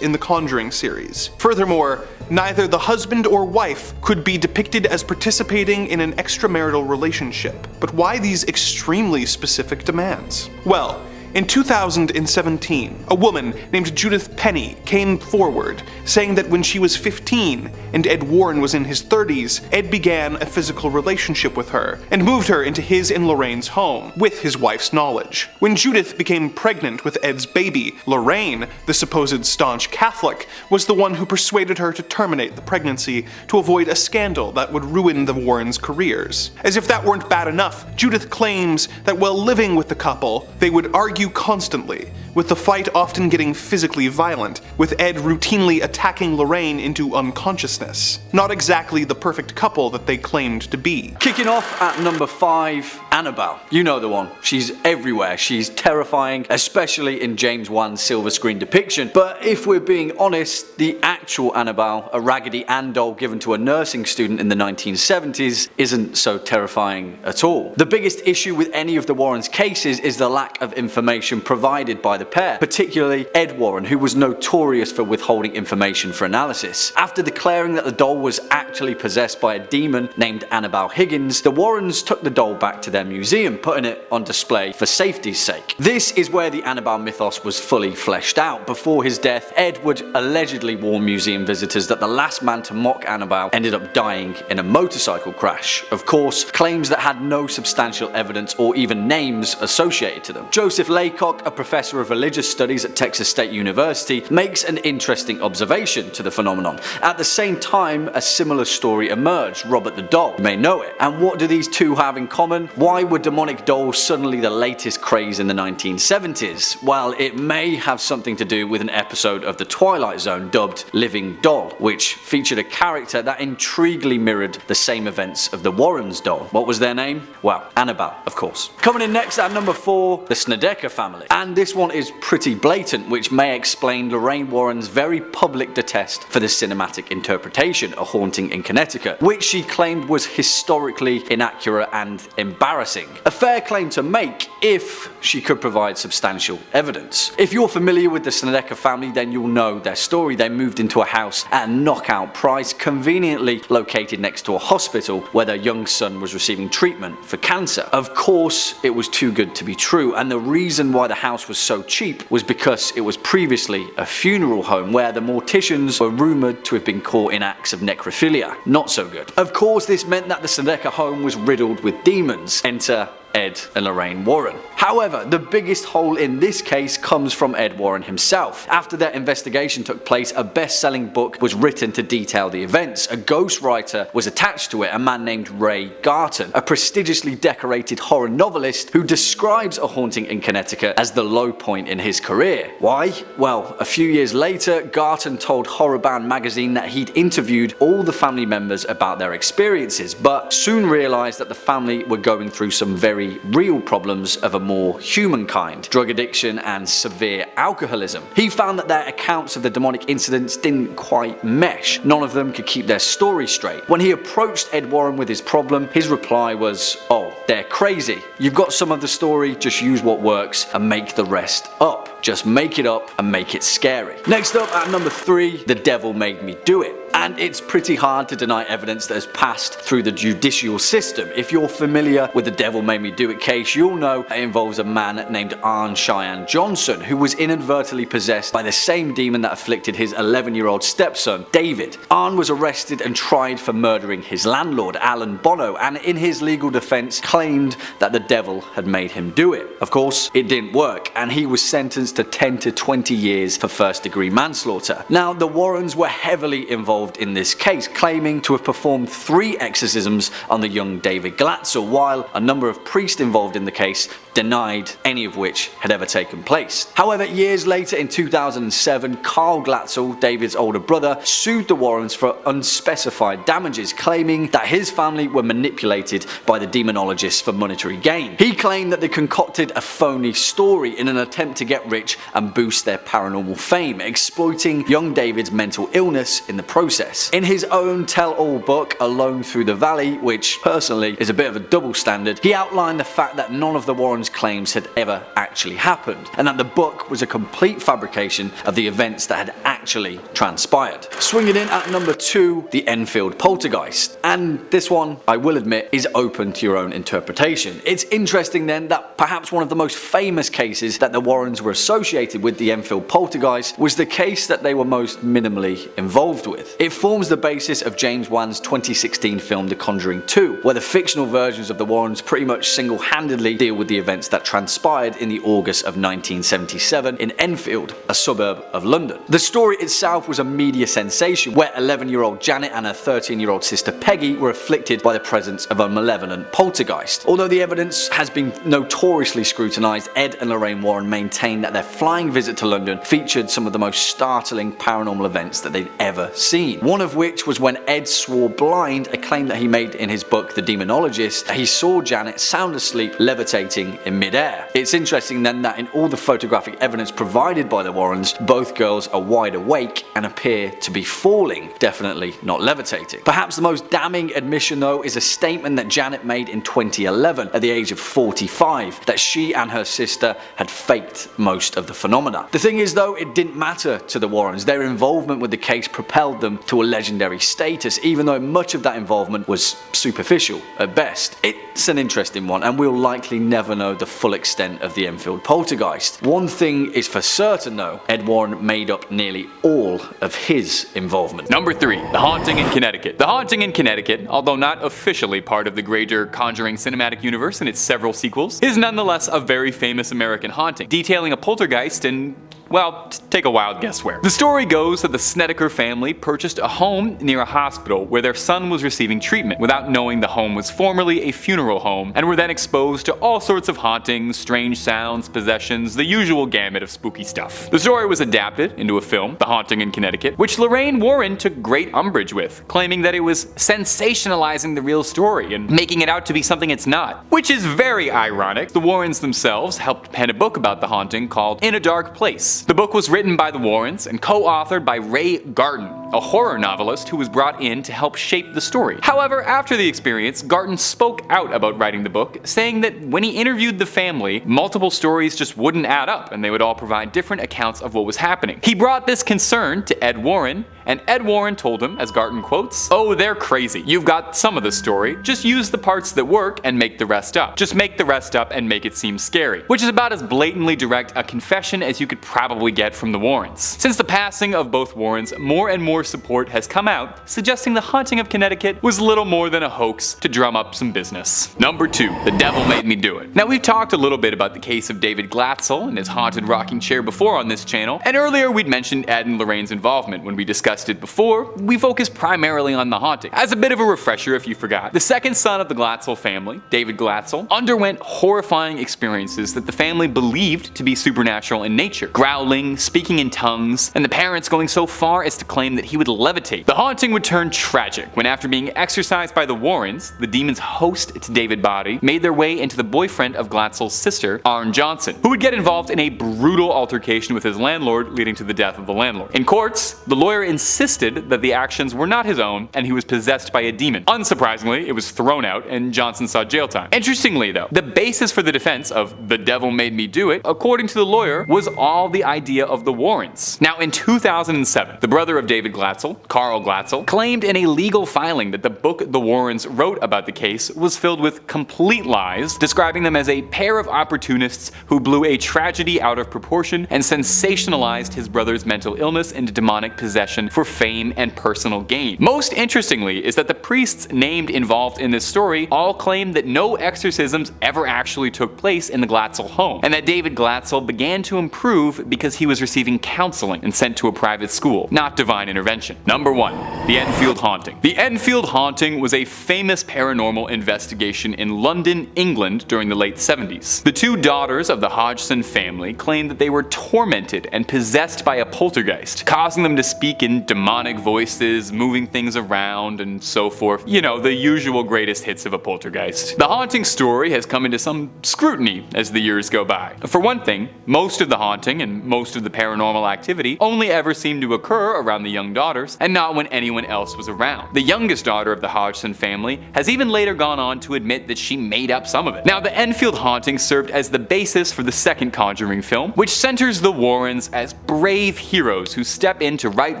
in the Conjuring series. Furthermore, neither the husband or wife could be depicted as participating in an extramarital relationship. But why these extremely specific demands? Well, in 2017, a woman named Judith Penny came forward, saying that when she was 15 and Ed Warren was in his 30s, Ed began a physical relationship with her and moved her into his and Lorraine's home, with his wife's knowledge. When Judith became pregnant with Ed's baby, Lorraine, the supposed staunch Catholic, was the one who persuaded her to terminate the pregnancy to avoid a scandal that would ruin the Warrens' careers. As if that weren't bad enough, Judith claims that while living with the couple, they would argue constantly, with the fight often getting physically violent, with Ed routinely attacking Lorraine into unconsciousness. Not exactly the perfect couple that they claimed to be. Kicking off at number 5, Annabelle. You know the one. She's everywhere. She's terrifying, especially in James Wan's silver screen depiction. But if we're being honest, the actual Annabelle, a Raggedy Ann doll given to a nursing student in the 1970s, isn't so terrifying at all. The biggest issue with any of the Warrens' cases is the lack of information provided by the pair, particularly Ed Warren, who was notorious for withholding information for analysis. After declaring that the doll was actually possessed by a demon named Annabelle Higgins, the Warrens took the doll back to their museum, putting it on display for safety's sake. This is where the Annabelle mythos was fully fleshed out. Before his death, Ed would allegedly warn museum visitors that the last man to mock Annabelle ended up dying in a motorcycle crash. Of course, claims that had no substantial evidence or even names associated to them. Joseph Laycock, a professor of religious studies at Texas State University, makes an interesting observation to the phenomenon. At the same time, a similar story emerged, Robert the Doll. You may know it. And what do these two have in common? Why were demonic dolls suddenly the latest craze in the 1970s? Well, it may have something to do with an episode of The Twilight Zone dubbed Living Doll, which featured a character that intriguingly mirrored the same events of the Warrens' doll. What was their name? Well, Annabelle, of course. Coming in next at number 4, the Snedecker family. And this one is pretty blatant, which may explain Lorraine Warren's very public detest for the cinematic interpretation, A Haunting in Connecticut, which she claimed was historically inaccurate and embarrassing. A fair claim to make if she could provide substantial evidence. If you're familiar with the Snedecker family, then you'll know their story. They moved into a house at a knockout price, conveniently located next to a hospital where their young son was receiving treatment for cancer. Of course, it was too good to be true, and the reason why the house was so cheap was because it was previously a funeral home where the morticians were rumoured to have been caught in acts of necrophilia. Not so good. Of course, this meant that the Snedecker home was riddled with demons. Enter Ed and Lorraine Warren. However, the biggest hole in this case comes from Ed Warren himself. After their investigation took place, a best-selling book was written to detail the events. A ghostwriter was attached to it, a man named Ray Garton, a prestigiously decorated horror novelist who describes A Haunting in Connecticut as the low point in his career. Why? Well, a few years later, Garton told Horrorbound magazine that he'd interviewed all the family members about their experiences, but soon realized that the family were going through some very very real problems of a more human kind: drug addiction and severe alcoholism. He found that their accounts of the demonic incidents didn't quite mesh. None of them could keep their story straight. When he approached Ed Warren with his problem, his reply was, "Oh, they're crazy. You've got some of the story, just use what works and make the rest up. Just make it up and make it scary." Next up at number 3, The Devil Made Me Do It. And it's pretty hard to deny evidence that has passed through the judicial system. If you're familiar with the Devil Made Me Do It case, you'll know it involves a man named Arne Cheyenne Johnson, who was inadvertently possessed by the same demon that afflicted his 11-year-old stepson, David. Arne was arrested and tried for murdering his landlord, Alan Bono, and in his legal defense claimed that the devil had made him do it. Of course, it didn't work, and he was sentenced to 10 to 20 years for first-degree manslaughter. Now, the Warrens were heavily involved in this case, claiming to have performed 3 exorcisms on the young David Glatzel, while a number of priests involved in the case denied any of which had ever taken place. However, years later in 2007, Carl Glatzel, David's older brother, sued the Warrens for unspecified damages, claiming that his family were manipulated by the demonologists for monetary gain. He claimed that they concocted a phony story in an attempt to get rich and boost their paranormal fame, exploiting young David's mental illness in the process. In his own tell-all book, Alone Through the Valley, which personally is a bit of a double standard, he outlined the fact that none of the Warrens' claims had ever actually happened, and that the book was a complete fabrication of the events that had actually transpired. Swinging in at number 2, the Enfield Poltergeist. And this one, I will admit, is open to your own interpretation. It's interesting then that perhaps one of the most famous cases that the Warrens were associated with the Enfield Poltergeist was the case that they were most minimally involved with. It forms the basis of James Wan's 2016 film The Conjuring 2, where the fictional versions of the Warrens pretty much single-handedly deal with the events that transpired in the August of 1977 in Enfield, a suburb of London. The story itself was a media sensation, where 11-year-old Janet and her 13-year-old sister Peggy were afflicted by the presence of a malevolent poltergeist. Although the evidence has been notoriously scrutinised, Ed and Lorraine Warren maintained that their flying visit to London featured some of the most startling paranormal events that they'd ever seen. One of which was when Ed swore blind, a claim that he made in his book The Demonologist, that he saw Janet sound asleep levitating in midair. It's interesting then that in all the photographic evidence provided by the Warrens, both girls are wide awake and appear to be falling, definitely not levitating. Perhaps the most damning admission though is a statement that Janet made in 2011 at the age of 45, that she and her sister had faked most of the phenomena. The thing is though, it didn't matter to the Warrens. Their involvement with the case propelled them to a legendary status, even though much of that involvement was superficial at best. It's an interesting one, and we'll likely never know the full extent of the Enfield Poltergeist. One thing is for certain though, Ed Warren made up nearly all of his involvement. Number 3, The Haunting in Connecticut. The Haunting in Connecticut, although not officially part of the greater Conjuring cinematic universe and its several sequels, is nonetheless a very famous American haunting, detailing a poltergeist in, well, take a wild guess where. The story goes that the Snedeker family purchased a home near a hospital where their son was receiving treatment without knowing the home was formerly a funeral home, and were then exposed to all sorts of hauntings, strange sounds, possessions, the usual gamut of spooky stuff. The story was adapted into a film, The Haunting in Connecticut, which Lorraine Warren took great umbrage with, claiming that it was sensationalizing the real story and making it out to be something it's not. Which is very ironic. The Warrens themselves helped pen a book about the haunting called In a Dark Place. The book was written by the Warrens and co-authored by Ray Garton, a horror novelist who was brought in to help shape the story. However, after the experience, Garton spoke out about writing the book, saying that when he interviewed the family, multiple stories just wouldn't add up and they would all provide different accounts of what was happening. He brought this concern to Ed Warren, and Ed Warren told him, as Garton quotes, "Oh, they're crazy. You've got some of the story, just use the parts that work and make the rest up. Just make the rest up and make it seem scary." Which is about as blatantly direct a confession as you could probably get from the Warrens. Since the passing of both Warrens, more and more support has come out, suggesting the Haunting of Connecticut was little more than a hoax to drum up some business. Number 2, The Devil Made Me Do It. Now, we've talked a little bit about the case of David Glatzel and his haunted rocking chair before on this channel, and earlier we'd mentioned Ed and Lorraine's involvement. When we discussed it before, we focused primarily on the haunting. As a bit of a refresher if you forgot, the second son of the Glatzel family, David Glatzel, underwent horrifying experiences that the family believed to be supernatural in nature. Growling growling, speaking in tongues, and the parents going so far as to claim that he would levitate. The haunting would turn tragic when, after being exorcised by the Warrens, the demon's host to David Body made their way into the boyfriend of Glatzel's sister, Arn Johnson, who would get involved in a brutal altercation with his landlord, leading to the death of the landlord. In courts, the lawyer insisted that the actions were not his own and he was possessed by a demon. Unsurprisingly, it was thrown out and Johnson saw jail time. Interestingly though, the basis for the defense of "the devil made me do it," according to the lawyer, was all the idea of the Warrens. Now in 2007, the brother of David Glatzel, Carl Glatzel, claimed in a legal filing that the book the Warrens wrote about the case was filled with complete lies, describing them as a pair of opportunists who blew a tragedy out of proportion and sensationalized his brother's mental illness and demonic possession for fame and personal gain. Most interestingly is that the priests named involved in this story all claim that no exorcisms ever actually took place in the Glatzel home, and that David Glatzel began to improve because he was receiving counseling and sent to a private school, not divine intervention. Number 1. The Enfield Haunting. The Enfield Haunting was a famous paranormal investigation in London, England during the late 70s. The two daughters of the Hodgson family claimed that they were tormented and possessed by a poltergeist, causing them to speak in demonic voices, moving things around, and so forth. You know, the usual greatest hits of a poltergeist. The haunting story has come into some scrutiny as the years go by. For one thing, most of the haunting and most of the paranormal activity only ever seemed to occur around the young daughters, and not when anyone else was around. The youngest daughter of the Hodgson family has even later gone on to admit that she made up some of it. Now, the Enfield Haunting served as the basis for the second Conjuring film, which centers the Warrens as brave heroes who step in to right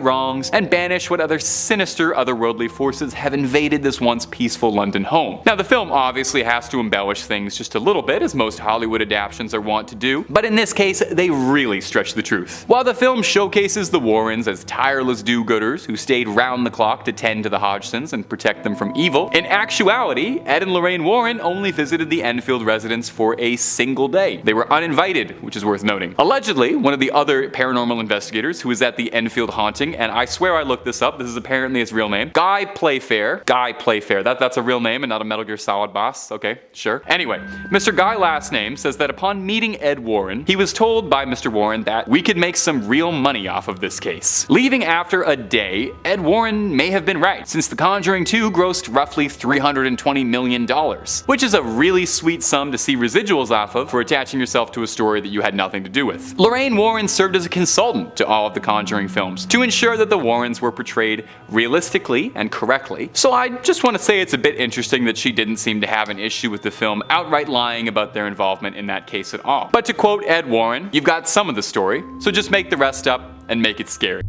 wrongs and banish what other sinister otherworldly forces have invaded this once peaceful London home. Now, the film obviously has to embellish things just a little bit, as most Hollywood adaptations are wont to do, but in this case, they really stretch the truth. While the film showcases the Warrens as tireless do-gooders who stayed round the clock to tend to the Hodgsons and protect them from evil, in actuality, Ed and Lorraine Warren only visited the Enfield residence for a single day. They were uninvited, which is worth noting. Allegedly, one of the other paranormal investigators who was at the Enfield Haunting, and I swear I looked this up, this is apparently his real name, Guy Playfair, that's a real name and not a Metal Gear Solid boss, okay, sure. Anyway, Mr. Guy last name says that upon meeting Ed Warren, he was told by Mr. Warren that we could make some real money off of this case. Leaving after a day, Ed Warren may have been right, since The Conjuring 2 grossed roughly $320 million, which is a really sweet sum to see residuals off of for attaching yourself to a story that you had nothing to do with. Lorraine Warren served as a consultant to all of the Conjuring films to ensure that the Warrens were portrayed realistically and correctly, so I just want to say it's a bit interesting that she didn't seem to have an issue with the film outright lying about their involvement in that case at all. But to quote Ed Warren, "You've got some of the story, so just make the rest up and make it scary."